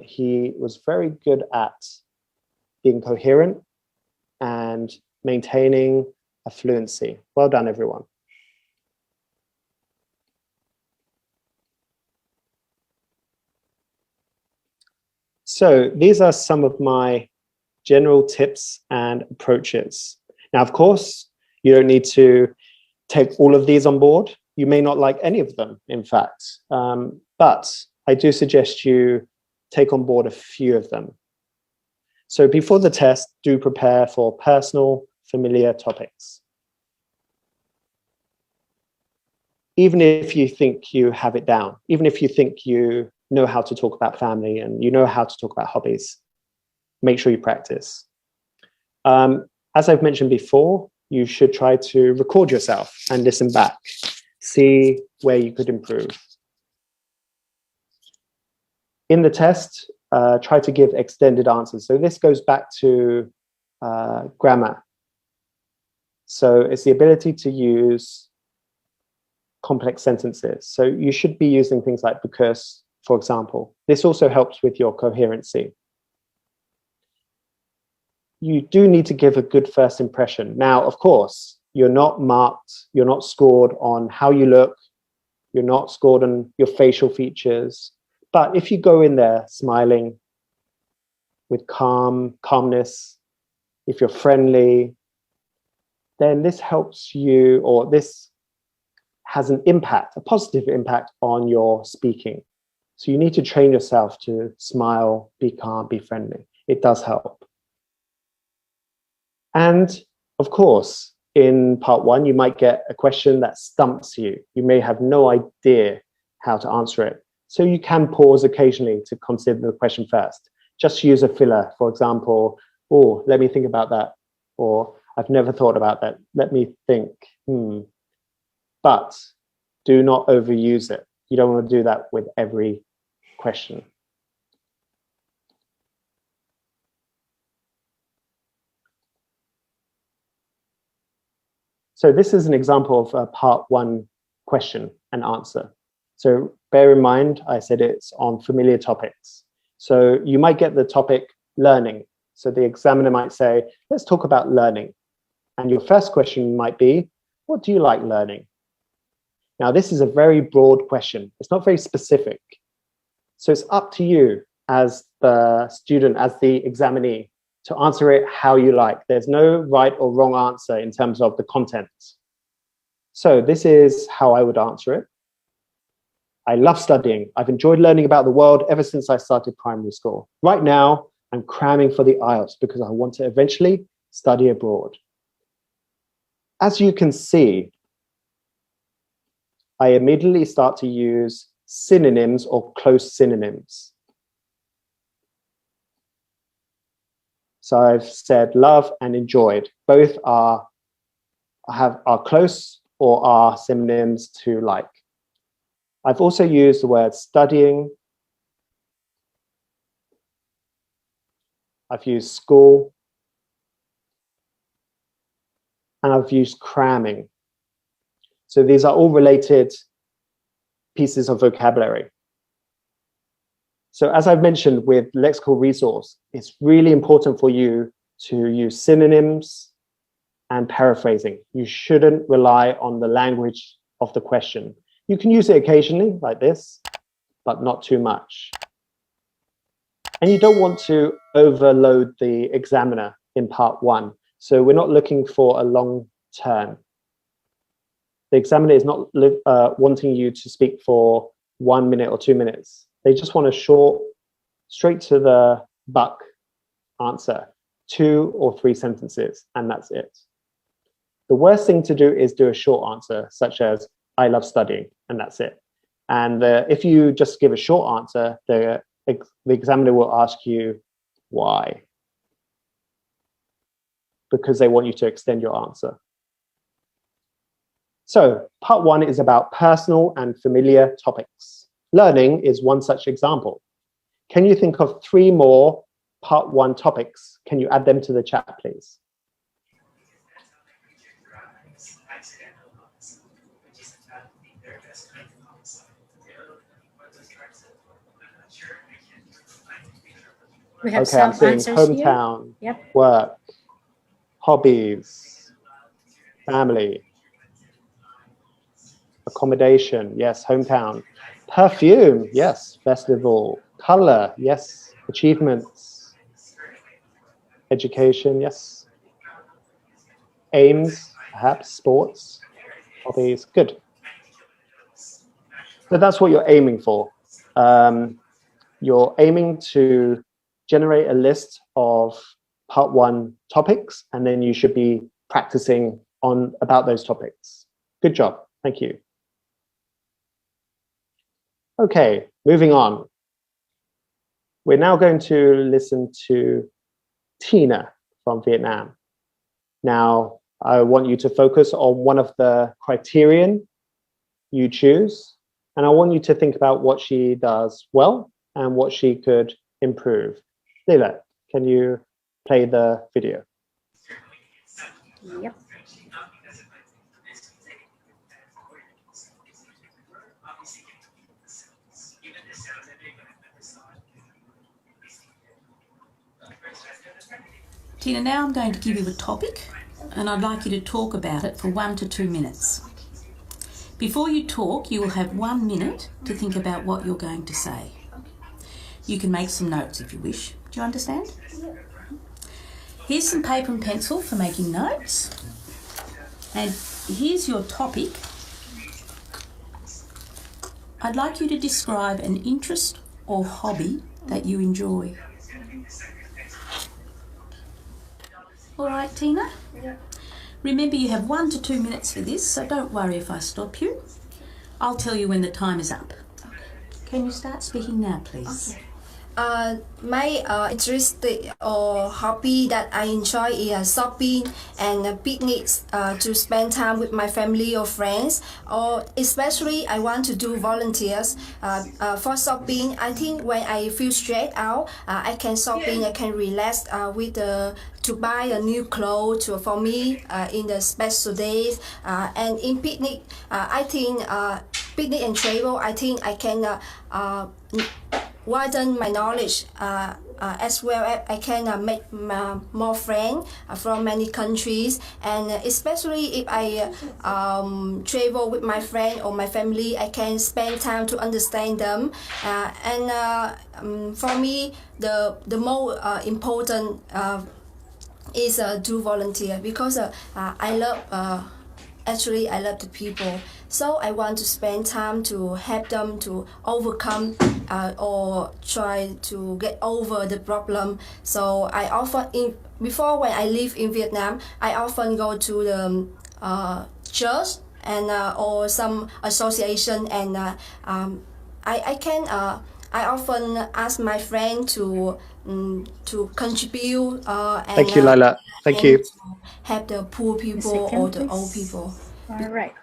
He was very good at being coherent and maintaining a fluency. Well done, everyone. So these are some of my general tips and approaches. Now, of course, you don't need to take all of these on board. You may not like any of them, in fact, but I do suggest you take on board a few of them. So before the test, do prepare for personal, familiar topics. Even if you think you have it down, even if you think you know how to talk about family and you know how to talk about hobbies, make sure you practice. As I've mentioned before, you should try to record yourself and listen back. See where you could improve. In the test, try to give extended answers. So this goes back to grammar. So it's the ability to use complex sentences. So you should be using things like because, for example. This also helps with your coherency. You do need to give a good first impression. Now, of course, you're not marked, you're not scored on how you look, you're not scored on your facial features. But if you go in there smiling with calmness, if you're friendly, then this helps you, or this has an impact, a positive impact on your speaking. So you need to train yourself to smile, be calm, be friendly. It does help. And of course, in part one, you might get a question that stumps you. You may have no idea how to answer it. So you can pause occasionally to consider the question first. Just use a filler, for example, oh, let me think about that. Or I've never thought about that. Let me think. But do not overuse it. You don't want to do that with every question. So this is an example of a part one question and answer. So bear in mind, I said it's on familiar topics. So you might get the topic learning. So the examiner might say, let's talk about learning. And your first question might be, what do you like learning? Now, this is a very broad question. It's not very specific. So it's up to you as the student, as the examinee, to answer it how you like. There's no right or wrong answer in terms of the content. So this is how I would answer it. I love studying. I've enjoyed learning about the world ever since I started primary school. Right now, I'm cramming for the IELTS because I want to eventually study abroad. As you can see, I immediately start to use synonyms or close synonyms. So I've said love and enjoyed. Both are close or are synonyms to like. I've also used the word studying. I've used school. And I've used cramming. So these are all related pieces of vocabulary. So as I've mentioned with Lexical Resource, it's really important for you to use synonyms and paraphrasing. You shouldn't rely on the language of the question. You can use it occasionally like this, but not too much. And you don't want to overload the examiner in part 1. So we're not looking for a long turn. The examiner is not wanting you to speak for 1 minute or 2 minutes. They just want a short, straight to the buck answer, 2 or 3 sentences, and that's it. The worst thing to do is do a short answer, such as, I love studying, and that's it. And if you just give a short answer, the examiner will ask you why. Because they want you to extend your answer. So part 1 is about personal and familiar topics. Learning is one such example. Can you think of 3 more part 1 topics? Can you add them to the chat, please? We have Okay, some I'm seeing answers hometown, here. Yep. work, hobbies, family, accommodation, yes, hometown, perfume, yes, festival, color, yes, achievements, education, yes, aims, perhaps sports, hobbies, good. So that's what you're aiming for. You're aiming to generate a list of part 1 topics, and then you should be practicing about those topics. Good job, thank you. Okay, moving on. We're now going to listen to Tina from Vietnam. Now, I want you to focus on one of the criterion you choose, and I want you to think about what she does well and what she could improve. Leila, can you play the video? Yep. Tina, now I'm going to give you a topic and I'd like you to talk about it for 1 to 2 minutes. Before you talk, you will have 1 minute to think about what you're going to say. You can make some notes if you wish. Do you understand? Here's some paper and pencil for making notes. And here's your topic. I'd like you to describe an interest or hobby that you enjoy. All right, Tina? Yeah. Remember, you have 1 to 2 minutes for this, so don't worry if I stop you. I'll tell you when the time is up. Okay. Can you start speaking now, please? Okay. My interest or hobby that I enjoy is shopping and picnics to spend time with my family or friends, or especially I want to do volunteers for shopping. I think when I feel stressed out, I can shopping, I can relax with to buy a new clothes for me in the special days, and in picnic I think picnic and travel, I think I can widen my knowledge as well as I can make more friends from many countries, and especially if I travel with my friend or my family, I can spend time to understand them, and for me the more important is do volunteer, because I love actually I love the people, so I want to spend time to help them to overcome or try to get over the problem. So I often before when I live in Vietnam, I often go to the church and or some association, and I often ask my friend to contribute and Thank you, Leila. Thank you. help the poor people or the old people. All right.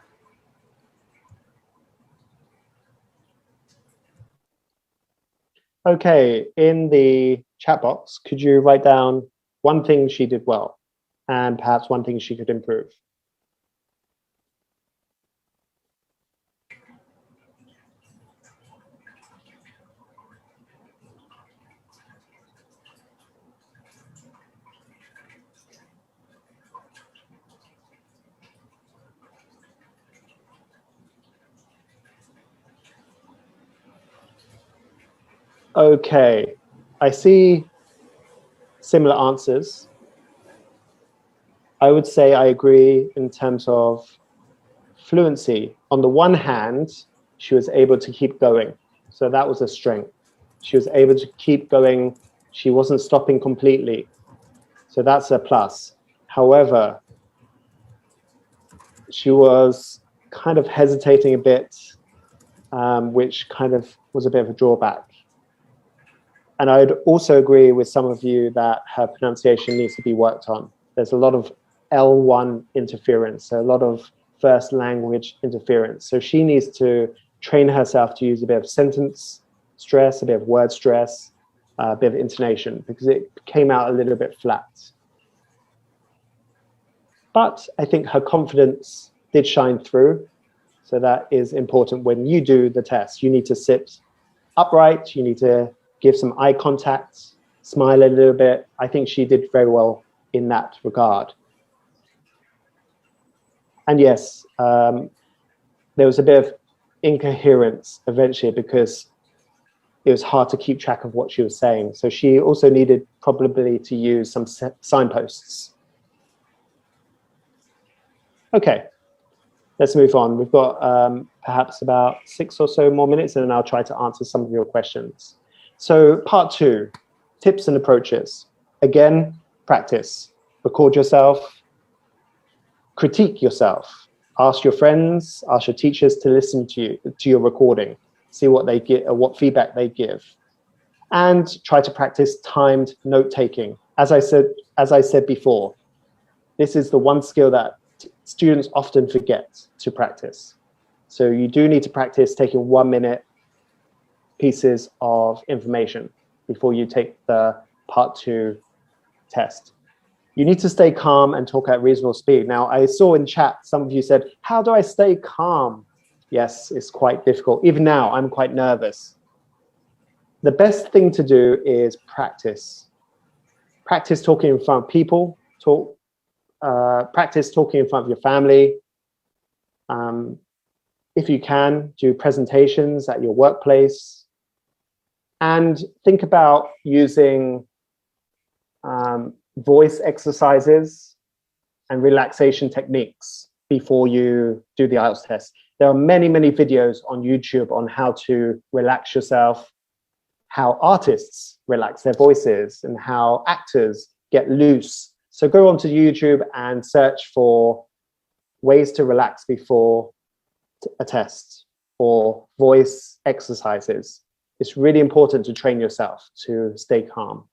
Okay, in the chat box, could you write down one thing she did well and perhaps one thing she could improve? Okay, I see similar answers. I would say I agree in terms of fluency. On the one hand, she was able to keep going. So that was a strength. She was able to keep going. She wasn't stopping completely. So that's a plus. However, she was kind of hesitating a bit, which kind of was a bit of a drawback. And I'd also agree with some of you that her pronunciation needs to be worked on. There's a lot of L1 interference, so a lot of first language interference. So she needs to train herself to use a bit of sentence stress, a bit of word stress, a bit of intonation, because it came out a little bit flat. But I think her confidence did shine through. So that is important when you do the test. You need to sit upright, you need to give some eye contact, smile a little bit. I think she did very well in that regard. And yes, there was a bit of incoherence eventually because it was hard to keep track of what she was saying. So she also needed probably to use some signposts. Okay, let's move on. We've got perhaps about 6 or so more minutes, and then I'll try to answer some of your questions. So part 2, tips and approaches. Again, practice. Record yourself. Critique yourself. Ask your friends, ask your teachers to listen to you, to your recording. See what they get, what feedback they give. And try to practice timed note-taking. As I said before, this is the one skill that students often forget to practice. So you do need to practice taking 1-minute pieces of information before you take the part 2 test. You need to stay calm and talk at reasonable speed. Now, I saw in chat, some of you said, how do I stay calm? Yes, it's quite difficult. Even now, I'm quite nervous. The best thing to do is practice. Practice talking in front of people, practice talking in front of your family. If you can, do presentations at your workplace. And think about using voice exercises and relaxation techniques before you do the IELTS test. There are many, many videos on YouTube on how to relax yourself, how artists relax their voices, and how actors get loose. So go onto YouTube and search for ways to relax before a test or voice exercises. It's really important to train yourself to stay calm.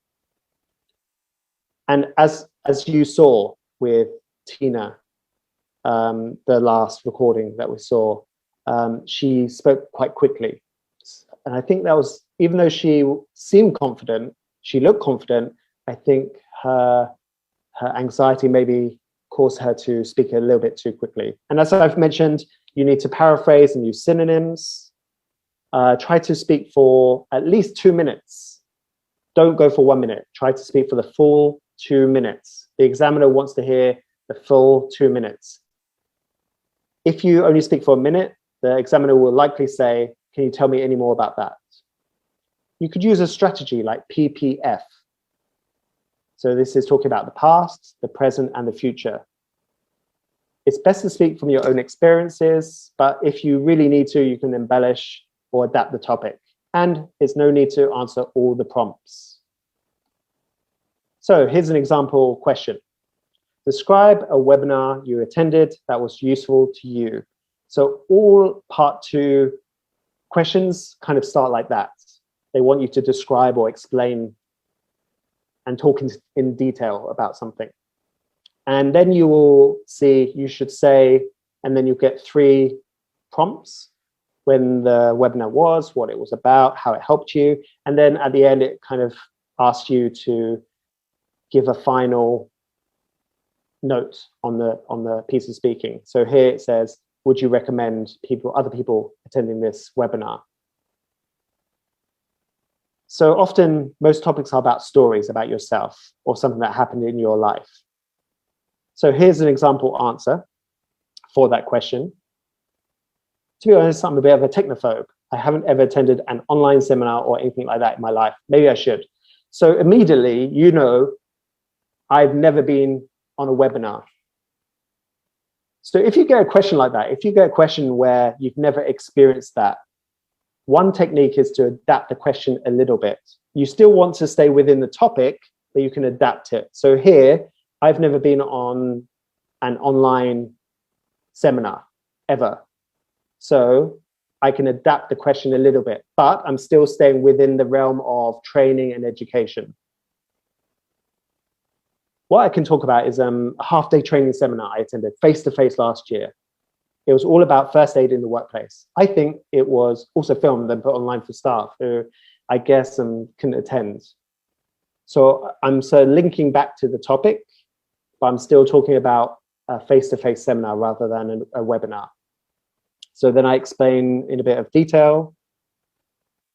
And as you saw with Tina, the last recording that we saw, she spoke quite quickly. And I think that was, even though she seemed confident, she looked confident, I think her anxiety maybe caused her to speak a little bit too quickly. And as I've mentioned, you need to paraphrase and use synonyms. Try to speak for at least 2 minutes. Don't go for 1 minute. Try to speak for the full 2 minutes. The examiner wants to hear the full 2 minutes. If you only speak for a minute, the examiner will likely say, can you tell me any more about that? You could use a strategy like PPF. So this is talking about the past, the present, and the future. It's best to speak from your own experiences, but if you really need to, you can embellish or adapt the topic. And there's no need to answer all the prompts. So here's an example question. Describe a webinar you attended that was useful to you. So all part 2 questions kind of start like that. They want you to describe or explain and talk in detail about something. And then you will see, you should say, and then you get 3 prompts: when the webinar was, what it was about, how it helped you. And then at the end, it kind of asks you to give a final note on the piece of speaking. So here it says, would you recommend other people attending this webinar? So often, most topics are about stories about yourself or something that happened in your life. So here's an example answer for that question. To be honest, I'm a bit of a technophobe. I haven't ever attended an online seminar or anything like that in my life. Maybe I should. So immediately, you know, I've never been on a webinar. So if you get a question like that, if you get a question where you've never experienced that, one technique is to adapt the question a little bit. You still want to stay within the topic, but you can adapt it. So here, I've never been on an online seminar ever. So I can adapt the question a little bit, but I'm still staying within the realm of training and education. What I can talk about is a half-day training seminar I attended face-to-face last year. It was all about first aid in the workplace. I think it was also filmed and put online for staff who I guess couldn't attend. So I'm linking back to the topic, but I'm still talking about a face-to-face seminar rather than a webinar. So then I explain in a bit of detail.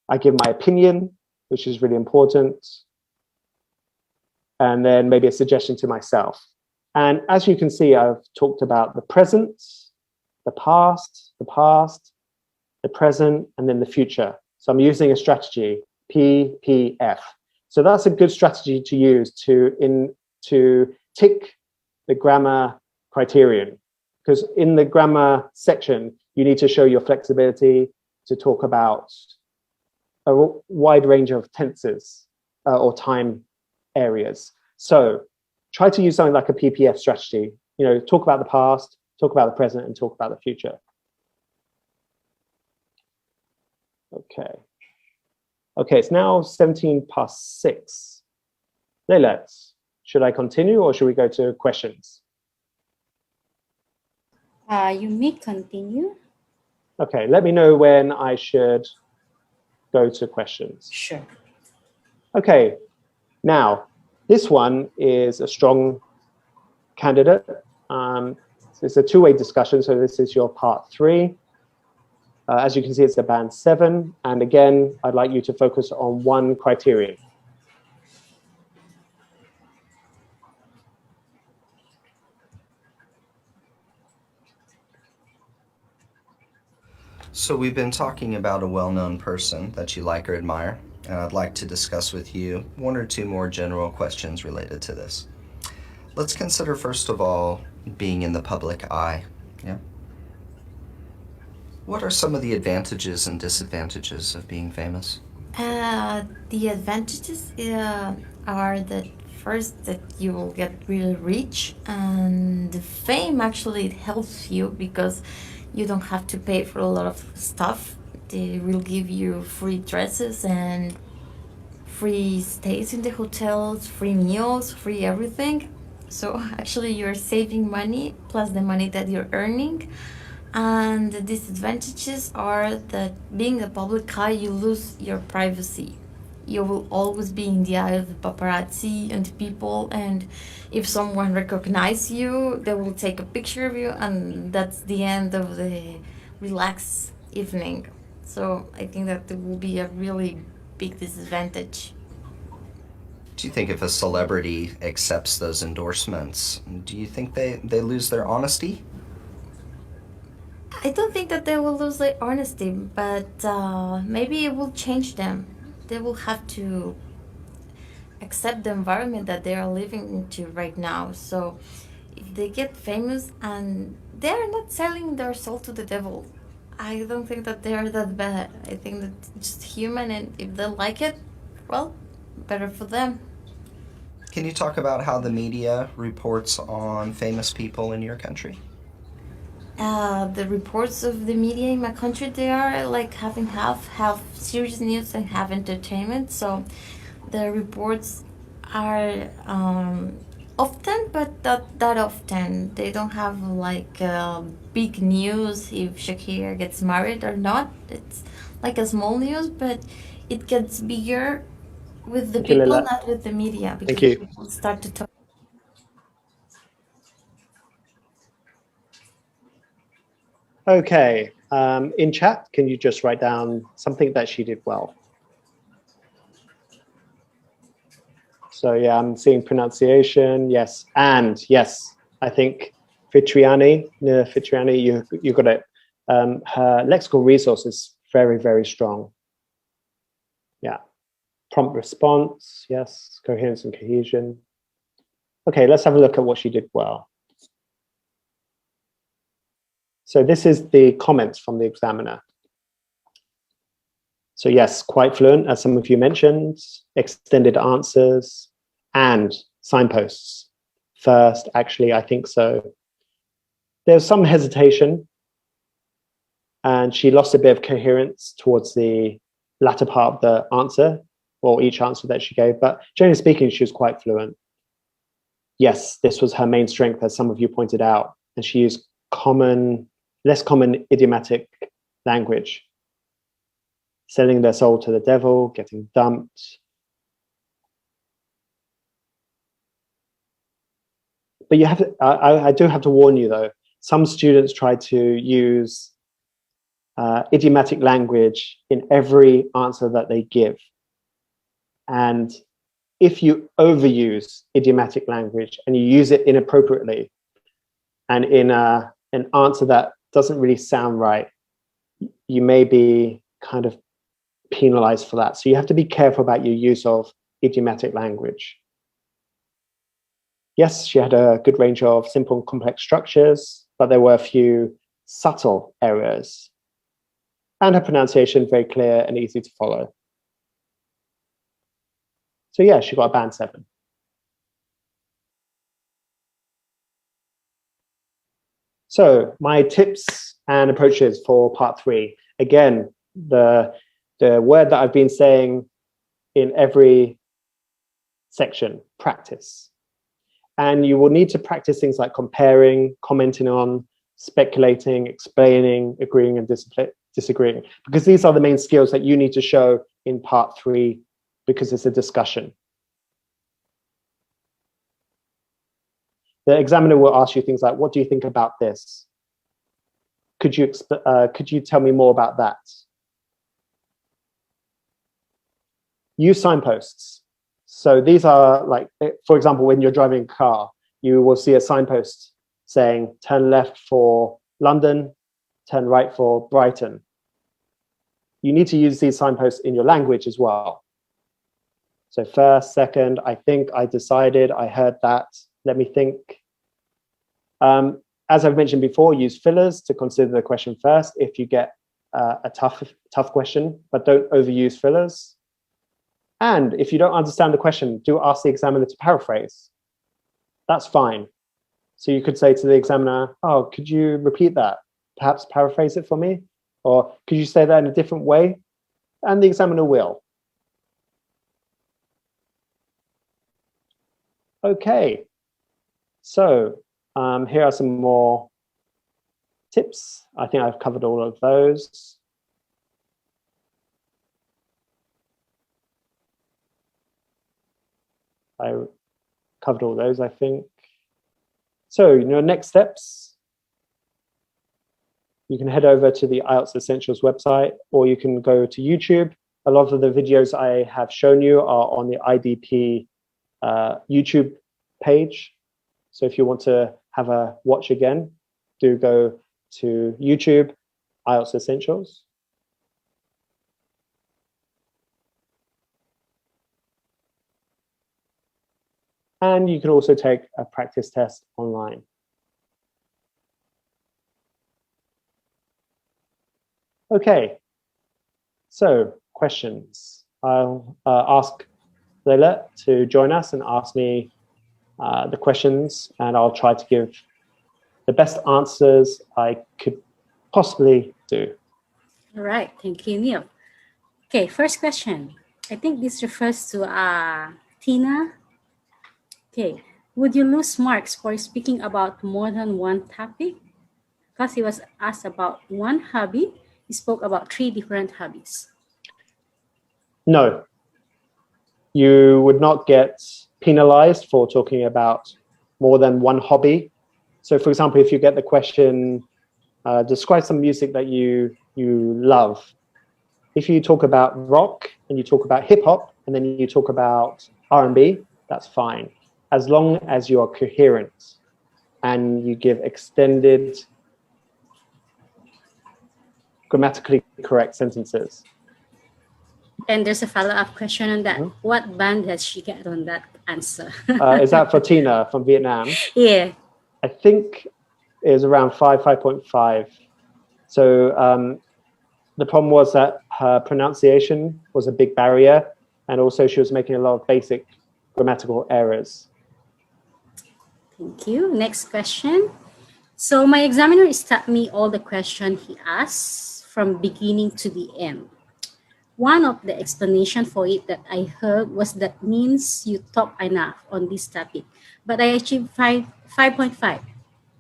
I give my opinion, which is really important. And then maybe a suggestion to myself. And as you can see, I've talked about the present, the past, the present, and then the future. So I'm using a strategy, PPF. So that's a good strategy to use to tick the grammar criterion. Because in the grammar section, you need to show your flexibility to talk about a wide range of tenses or time areas. So try to use something like a PPF strategy. You know, talk about the past, talk about the present, and talk about the future. Okay. Okay, it's now 6:17. Leila, should I continue or should we go to questions? You may continue. Okay, let me know when I should go to questions. Sure. Okay, now this one is a strong candidate. It's a two-way discussion, so this is your part 3. As you can see, it's a band 7. And again, I'd like you to focus on one criterion. So we've been talking about a well-known person that you like or admire, and I'd like to discuss with you 1 or 2 more general questions related to this. Let's consider, first of all, being in the public eye. Yeah. What are some of the advantages and disadvantages of being famous? The advantages are that first that you will get really rich, and the fame actually it helps you because you don't have to pay for a lot of stuff. They will give you free dresses and free stays in the hotels, free meals, free everything. So actually you're saving money plus the money that you're earning. And the disadvantages are that being a public eye, you lose your privacy. You will always be in the eye of the paparazzi and people, and if someone recognizes you, they will take a picture of you, and that's the end of the relaxed evening. So I think that it will be a really big disadvantage. Do you think if a celebrity accepts those endorsements, do you think they lose their honesty? I don't think that they will lose their honesty, but maybe it will change them. They will have to accept the environment that they are living into right now. So if they get famous and they are not selling their soul to the devil, I don't think that they are that bad. I think that it's just human, and if they like it, well, better for them. Can you talk about how the media reports on famous people in your country? The reports of the media in my country, they are like having half serious news and half entertainment. So the reports are often, but not that often. They don't have like big news if Shakira gets married or not. It's like a small news, but it gets bigger with the people, not with the media, because people start to talk. Okay, in chat, can you just write down something that she did well? So yeah, I'm seeing pronunciation, yes, and yes, I think Fitriani, you got it. Her lexical resource is very, very strong. Yeah, Prompt response, yes. Coherence and cohesion. Okay, let's have a look at what she did well. So this is the comments from the examiner. So yes, quite fluent, as some of you mentioned, extended answers and signposts. First, actually, I think so. There's some hesitation, and she lost a bit of coherence towards the latter part of the answer, or each answer that she gave, but generally speaking, she was quite fluent. Yes, this was her main strength, as some of you pointed out, and she used less common idiomatic language. Selling their soul to the devil, getting dumped. But you have to, I do have to warn you though, some students try to use idiomatic language in every answer that they give. And if you overuse idiomatic language and you use it inappropriately and in an answer that doesn't really sound right, you may be kind of penalized for that. So you have to be careful about your use of idiomatic language. Yes, she had a good range of simple and complex structures, but there were a few subtle errors. And her pronunciation very clear and easy to follow. So yeah, she got a band 7. So my tips and approaches for part 3. Again, the word that I've been saying in every section, practice. And you will need to practice things like comparing, commenting on, speculating, explaining, agreeing and disagreeing, because these are the main skills that you need to show in part 3, because it's a discussion. The examiner will ask you things like, what do you think about this? Could you tell me more about that? Use signposts. So these are like, for example, when you're driving a car, you will see a signpost saying, turn left for London, turn right for Brighton. You need to use these signposts in your language as well. So first, second, I think, I decided, I heard that, let me think. As I've mentioned before, use fillers to consider the question first if you get a tough question, but don't overuse fillers. And if you don't understand the question, do ask the examiner to paraphrase. That's fine. So you could say to the examiner, oh, could you repeat that? Perhaps paraphrase it for me? Or could you say that in a different way? And the examiner will. Okay, so here are some more tips. I think I've covered all of those. I covered all those, I think. So, next steps. You can head over to the IELTS Essentials website, or you can go to YouTube. A lot of the videos I have shown you are on the IDP YouTube page. So if you want to have a watch again, do go to YouTube, IELTS Essentials. And you can also take a practice test online. Okay, so questions. I'll ask Leila to join us and ask me the questions, and I'll try to give the best answers I could possibly do. All right, thank you, Neil. Okay, first question. I think this refers to Tina. Okay, would you lose marks for speaking about more than one topic? Because he was asked about one hobby, he spoke about 3 different hobbies. No, you would not get penalized for talking about more than one hobby. So for example, if you get the question, describe some music that you love. If you talk about rock and you talk about hip hop and then you talk about R&B, that's fine, as long as you are coherent and you give extended, grammatically correct sentences. And there's a follow-up question on that. What band has she got on that answer? Is that for Tina from Vietnam? Yeah. I think it was around 5.5. So the problem was that her pronunciation was a big barrier, and also she was making a lot of basic grammatical errors. Thank you. Next question. So my examiner is telling me all the questions he asks from beginning to the end. One of the explanation for it that I heard was that means you talk enough on this topic, but I achieved 5.5.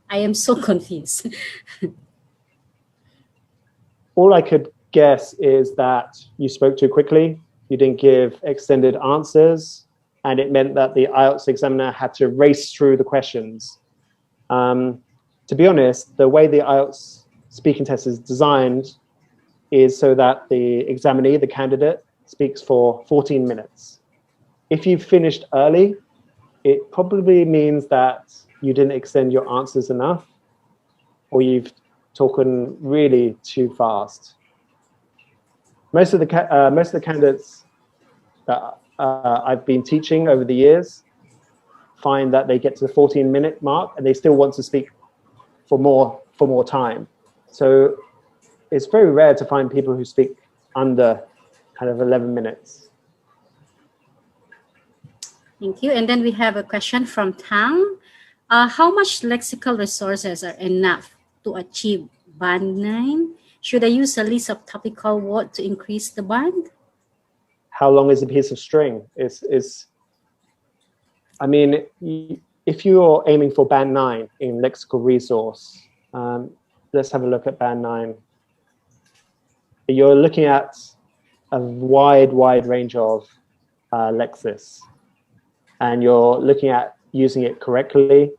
I am so confused. All I could guess is that you spoke too quickly, you didn't give extended answers, and it meant that the IELTS examiner had to race through the questions. To be honest, the way the IELTS speaking test is designed is so that the examinee, the candidate, speaks for 14 minutes. If you've finished early, it probably means that you didn't extend your answers enough, or you've talking really too fast. Most of the candidates that I've been teaching over the years find that they get to the 14-minute mark and they still want to speak for more time. So it's very rare to find people who speak under kind of 11 minutes. Thank you. And then we have a question from Tham. How much lexical resources are enough to achieve band 9? Should I use a list of topical words to increase the band? How long is a piece of string? I mean, if you're aiming for band 9 in Lexical Resource, let's have a look at band 9. You're looking at a wide range of lexis, and you're looking at using it correctly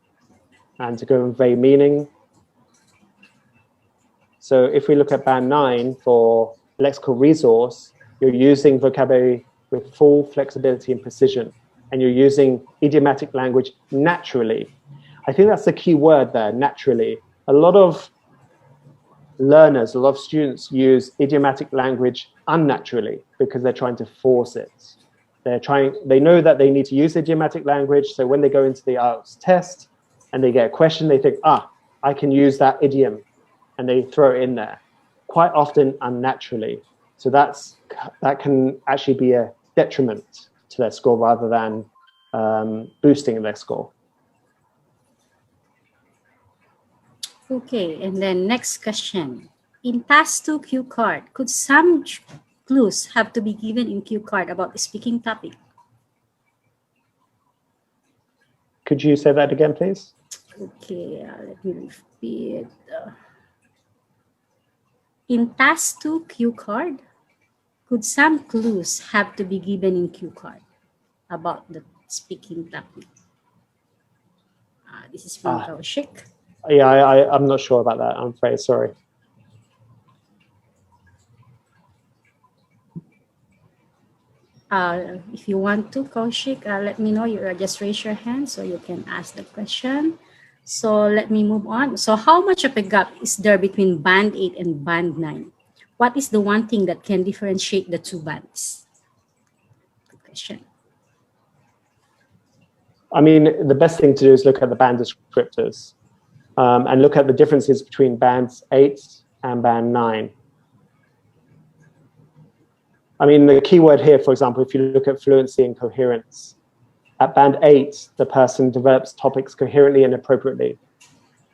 and to convey meaning. So if we look at band 9 for Lexical Resource, you're using vocabulary with full flexibility and precision, and you're using idiomatic language naturally. I think that's the key word there, naturally. A lot of learners, a lot of students use idiomatic language unnaturally because they're trying to force it. They know that they need to use idiomatic language, so when they go into the IELTS test and they get a question, they think, I can use that idiom, and they throw it in there, quite often unnaturally. So that can actually be a detriment to their score rather than boosting their score. Okay, and then next question. In task 2 cue card, could some clues have to be given in cue card about the speaking topic? Could you say that again, please? Okay, let me repeat. In task 2 cue card, could some clues have to be given in cue card about the speaking topic? This is from Kaushik. Yeah, I'm not sure about that. I'm afraid, sorry. If you want to, Kaushik, let me know. You just raise your hand so you can ask the question. So let me move on. So how much of a gap is there between band 8 and band 9? What is the one thing that can differentiate the two bands? Good question. I mean, the best thing to do is look at the band descriptors and look at the differences between bands 8 and band 9. I mean, the key word here, for example, if you look at fluency and coherence, at band 8, the person develops topics coherently and appropriately,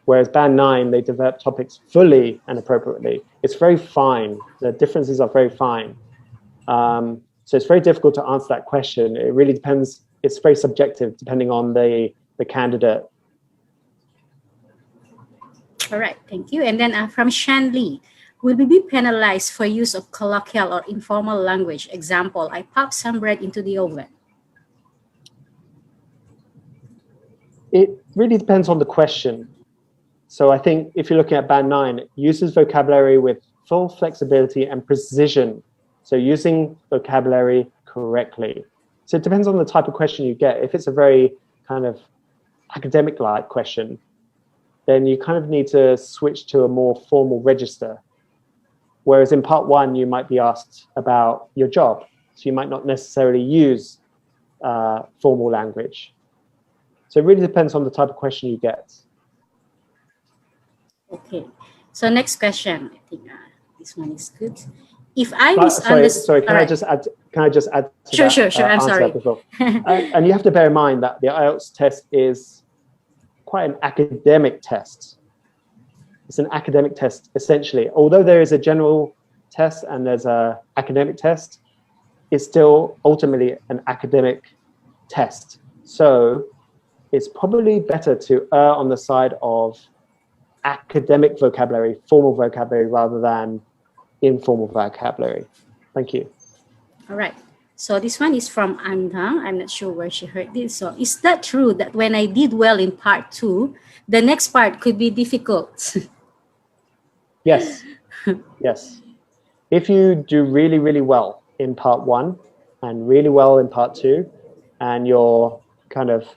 whereas band 9, they develop topics fully and appropriately. It's very fine. The differences are very fine. So it's very difficult to answer that question. It really depends. It's very subjective depending on the candidate. All right, thank you. And then from Shan Lee, will we be penalized for use of colloquial or informal language? Example, I popped some bread into the oven. It really depends on the question. So I think if you're looking at band 9, it uses vocabulary with full flexibility and precision. So using vocabulary correctly. So it depends on the type of question you get. If it's a very kind of academic-like question, then you kind of need to switch to a more formal register. Whereas in part 1, you might be asked about your job. So you might not necessarily use formal language. So it really depends on the type of question you get. Okay. So next question. I think this one is good. If I misunderstood... Sorry, can I just add to Sure, that, sure. I'm sorry. And you have to bear in mind that the IELTS test is quite an academic test. It's an academic test, essentially. Although there is a general test and there's an academic test, it's still ultimately an academic test. So it's probably better to err on the side of academic vocabulary, formal vocabulary, rather than informal vocabulary. Thank you. All right. So this one is from Andang. I'm not sure where she heard this. So is that true that when I did well in part 2, the next part could be difficult? Yes. Yes. If you do really, really well in part 1 and really well in part 2, and you're kind of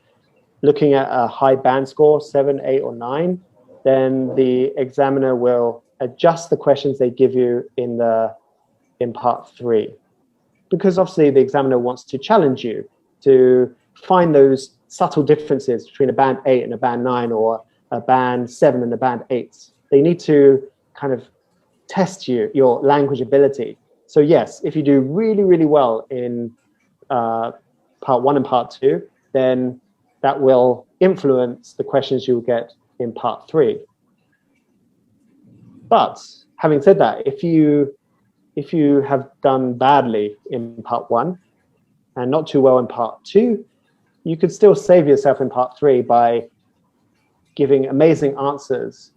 looking at a high band score, 7, 8, or 9, then the examiner will adjust the questions they give you in part 3. Because obviously the examiner wants to challenge you to find those subtle differences between a band 8 and a band 9, or a band 7 and a band 8. They need to kind of test your language ability. So yes, if you do really, really well in part 1 and part 2, then that will influence the questions you'll get in part 3. But having said that, if you have done badly in part 1 and not too well in part 2, you could still save yourself in part 3 by giving amazing answers.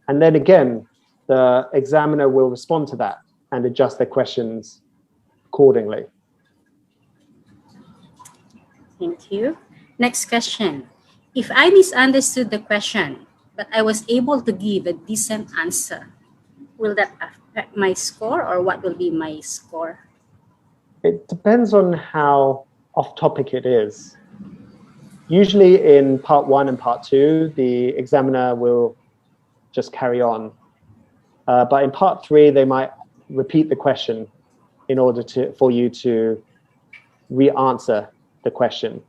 And then again, the examiner will respond to that and adjust their questions accordingly. Thank you. Next question. If I misunderstood the question, but I was able to give a decent answer, will that affect my score, or what will be my score? It depends on how off topic it is. Usually in part 1 and part 2, the examiner will just carry on. But in part 3, they might repeat the question in order for you to re-answer the question.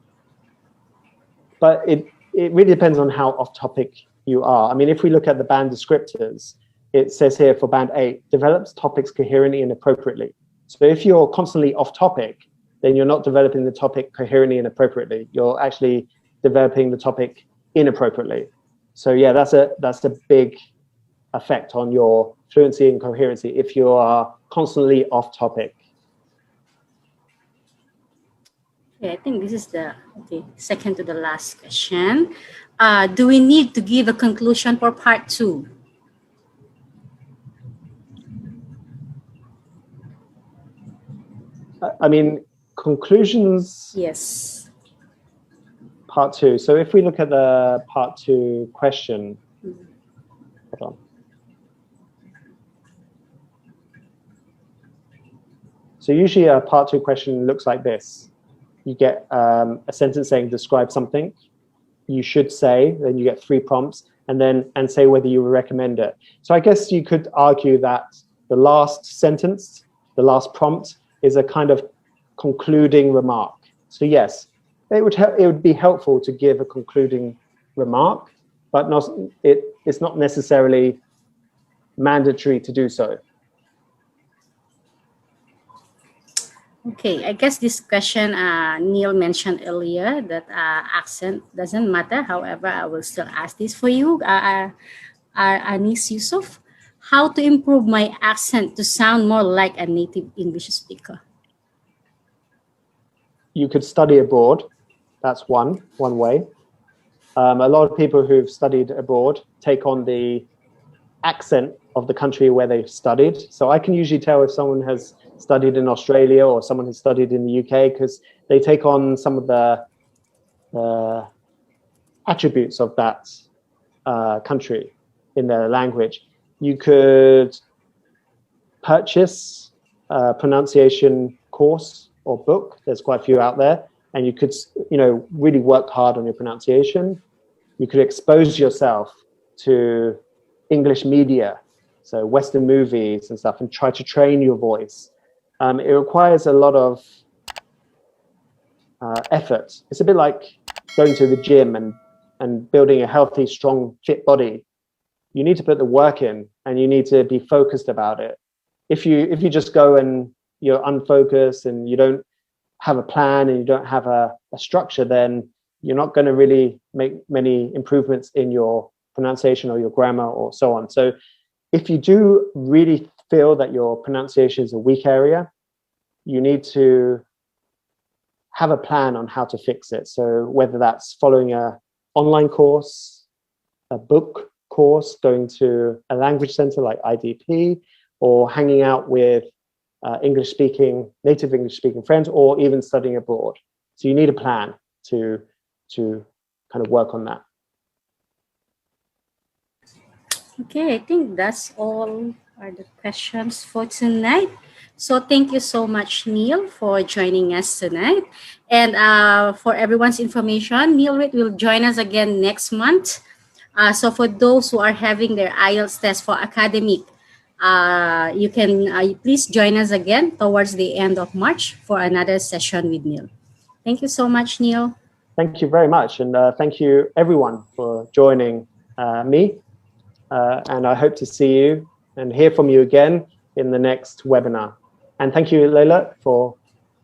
But it really depends on how off topic you are. I mean, if we look at the band descriptors, it says here for band 8, develops topics coherently and appropriately. So if you're constantly off topic, then you're not developing the topic coherently and appropriately. You're actually developing the topic inappropriately. So yeah, that's a big effect on your fluency and coherency if you are constantly off topic. Okay, I think this is the second to the last question. Do we need to give a conclusion for part 2? I mean, conclusions. Yes. Part 2. So if we look at the part 2 question, hold on. So usually a part 2 question looks like this. You get a sentence saying describe something. You should say, then you get 3 prompts, and say whether you would recommend it. So I guess you could argue that the last sentence, the last prompt, is a kind of concluding remark. So yes, it would be helpful to give a concluding remark, but it's not necessarily mandatory to do so. Okay, I guess this question Neil mentioned earlier that accent doesn't matter. However, I will still ask this for you, Anis Yusuf. How to improve my accent to sound more like a native English speaker? You could study abroad. That's one way. A lot of people who've studied abroad take on the accent of the country where they've studied. So I can usually tell if someone has studied in Australia or someone has studied in the UK, because they take on some of the attributes of that country in their language. You could purchase a pronunciation course or book. There's quite a few out there, and you could, really work hard on your pronunciation. You could expose yourself to English media, so Western movies and stuff, and try to train your voice. It requires a lot of effort. It's a bit like going to the gym and building a healthy, strong, fit body. You need to put the work in, and you need to be focused about it. If you just go and you're unfocused and you don't have a plan and you don't have a structure, then you're not going to really make many improvements in your pronunciation or your grammar or so on. So if you do really feel that your pronunciation is a weak area, you need to have a plan on how to fix it. So whether that's following an online course, a book course, going to a language center like IDP, or hanging out with native English speaking friends, or even studying abroad. So you need a plan to kind of work on that. Okay, I think that's all are the questions for tonight. So thank you so much, Neil, for joining us tonight. And for everyone's information, Neil Reith will join us again next month. So for those who are having their IELTS test for academic, you can please join us again towards the end of March for another session with Neil. Thank you so much, Neil. Thank you very much. And thank you, everyone, for joining me. And I hope to see you and hear from you again in the next webinar. And thank you, Leila, for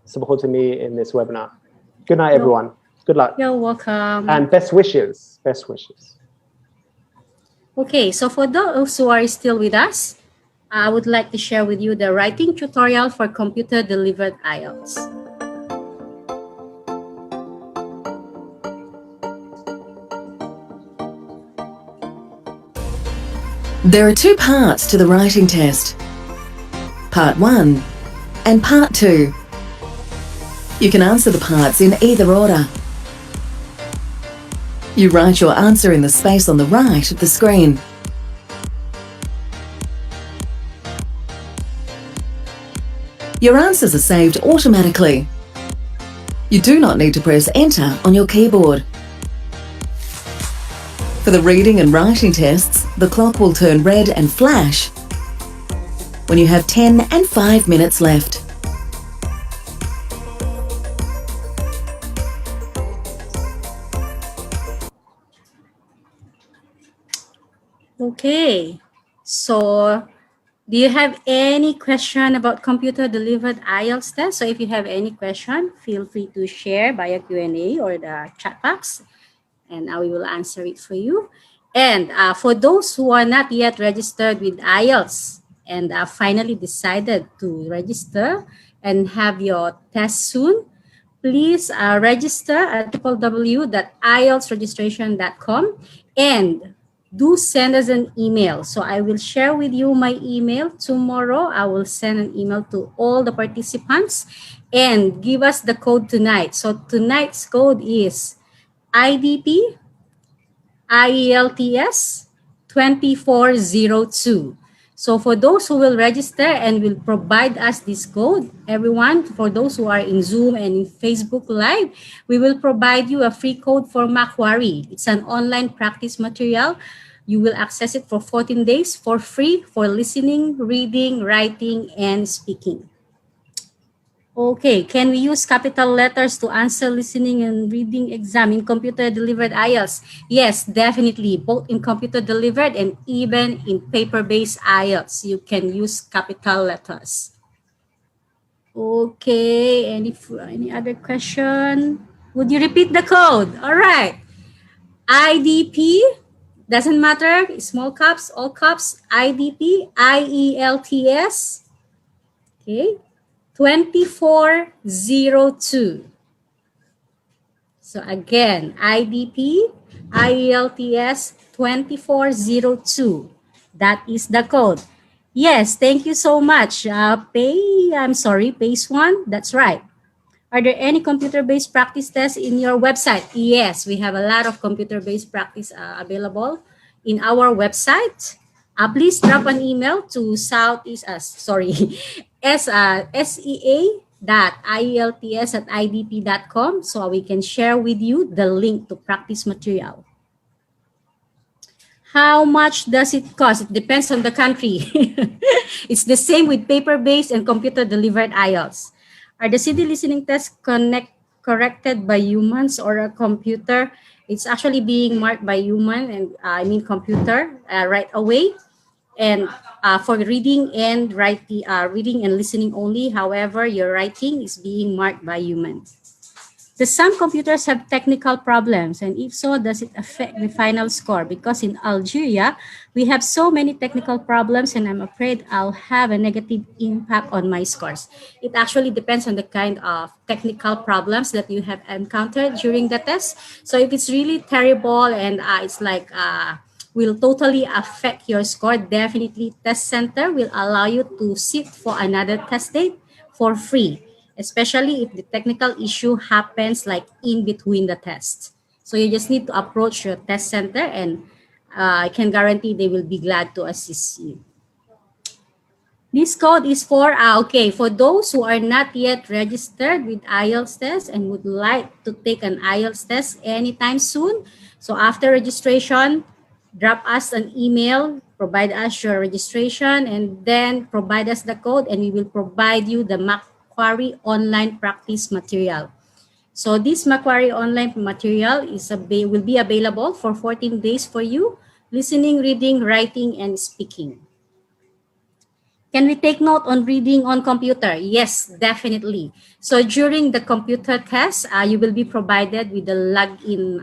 supporting me in this webinar. Good night, everyone. Good luck. You're welcome. And best wishes. Best wishes. Okay, so for those who are still with us, I would like to share with you the writing tutorial for computer-delivered IELTS. There are two parts to the writing test. Part 1 and Part 2. You can answer the parts in either order. You write your answer in the space on the right of the screen. Your answers are saved automatically. You do not need to press Enter on your keyboard. For the reading and writing tests, the clock will turn red and flash when you have 10 and 5 minutes left. Okay, so do you have any question about computer-delivered IELTS test? So if you have any question, feel free to share via Q&A or the chat box, and I will answer it for you. And for those who are not yet registered with IELTS and finally decided to register and have your test soon, please register at www.ieltsregistration.com and do send us an email. So I will share with you my email tomorrow. I will send an email to all the participants and give us the code tonight. So tonight's code is IDP IELTS 2402. So for those who will register and will provide us this code, everyone, for those who are in Zoom and in Facebook Live, we will provide you a free code for Macquarie. It's an online practice material. You will access it for 14 days for free for listening, reading, writing, and speaking. Okay, can we use capital letters to answer listening and reading exam in computer-delivered IELTS? Yes, definitely, both in computer-delivered and even in paper-based IELTS. You can use capital letters. Okay, any other question? Would you repeat the code? All right. IDP, doesn't matter, small caps, all caps, IDP, IELTS, okay, 2402. So again, IDP, IELTS 2402. That is the code. Yes, thank you so much. Pace one, that's right. Are there any computer-based practice tests in your website? Yes, we have a lot of computer-based practice available in our website. Please drop an email to sea.ielts@idp.com so we can share with you the link to practice material. How much does it cost? It depends on the country. It's the same with paper-based and computer-delivered IELTS. Are the CD listening tests corrected by humans or a computer, it's actually being marked by human and computer right away. And for reading and reading and listening only, however, your writing is being marked by humans. Do some computers have technical problems? And if so, does it affect the final score? Because in Algeria, we have so many technical problems and I'm afraid I'll have a negative impact on my scores. It actually depends on the kind of technical problems that you have encountered during the test. So if it's really terrible and it's like will totally affect your score, definitely Test Center will allow you to sit for another test date for free, especially if the technical issue happens like in between the tests. So you just need to approach your test center and I can guarantee they will be glad to assist you. This code is for, for those who are not yet registered with IELTS test and would like to take an IELTS test anytime soon. So after registration, drop us an email, provide us your registration, and then provide us the code and we will provide you the Macquarie online practice material. So this Macquarie online material will be available for 14 days for you, listening, reading, writing, and speaking. Can we take note on reading on computer? Yes, definitely. So during the computer test, you will be provided with the login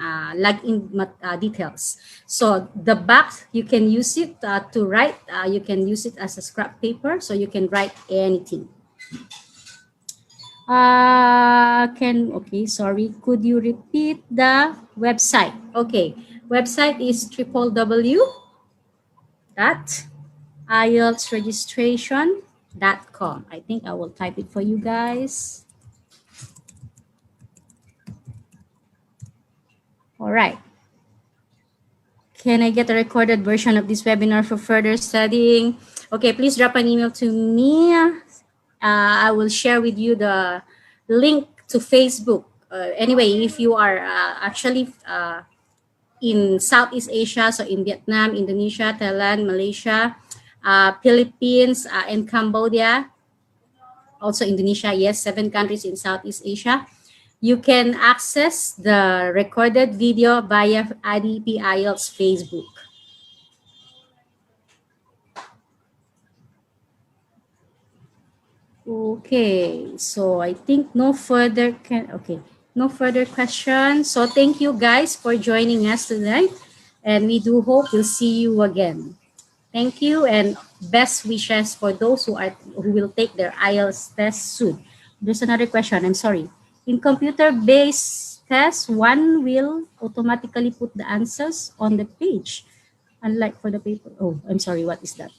details. So the back, you can use it to write. You can use it as a scrap paper, so you can write anything. Could you repeat the website? Okay, website is www.ieltsregistration.com. I think I will type it for you guys. All right. Can I get a recorded version of this webinar for further studying? Okay, please drop an email to me. I will share with you the link to Facebook. Anyway, if you are actually in Southeast Asia, so in Vietnam, Indonesia, Thailand, Malaysia, Philippines, and Cambodia, also Indonesia, yes, 7 countries in Southeast Asia, you can access the recorded video via IDP IELTS Facebook. Okay, so I think no further questions. So thank you guys for joining us tonight, and we do hope we'll see you again. Thank you and best wishes for those who will take their IELTS test soon. There's another question, I'm sorry. In computer-based tests, one will automatically put the answers on the page, unlike for the paper. Oh, I'm sorry, what is that?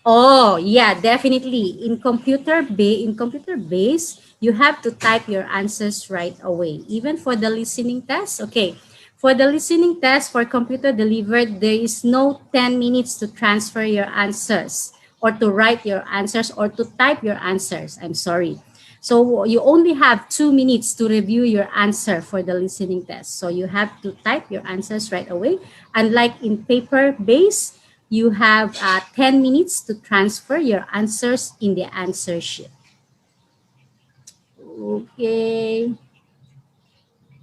Oh, yeah, definitely. In computer base, you have to type your answers right away. Even for the listening test, okay. For the listening test for computer delivered, there is no 10 minutes to transfer your answers or to write your answers or to type your answers. I'm sorry. So you only have 2 minutes to review your answer for the listening test. So you have to type your answers right away. Unlike in paper base, you have 10 minutes to transfer your answers in the answer sheet. Okay.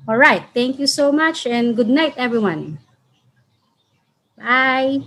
All right. Thank you so much and good night, everyone. Bye.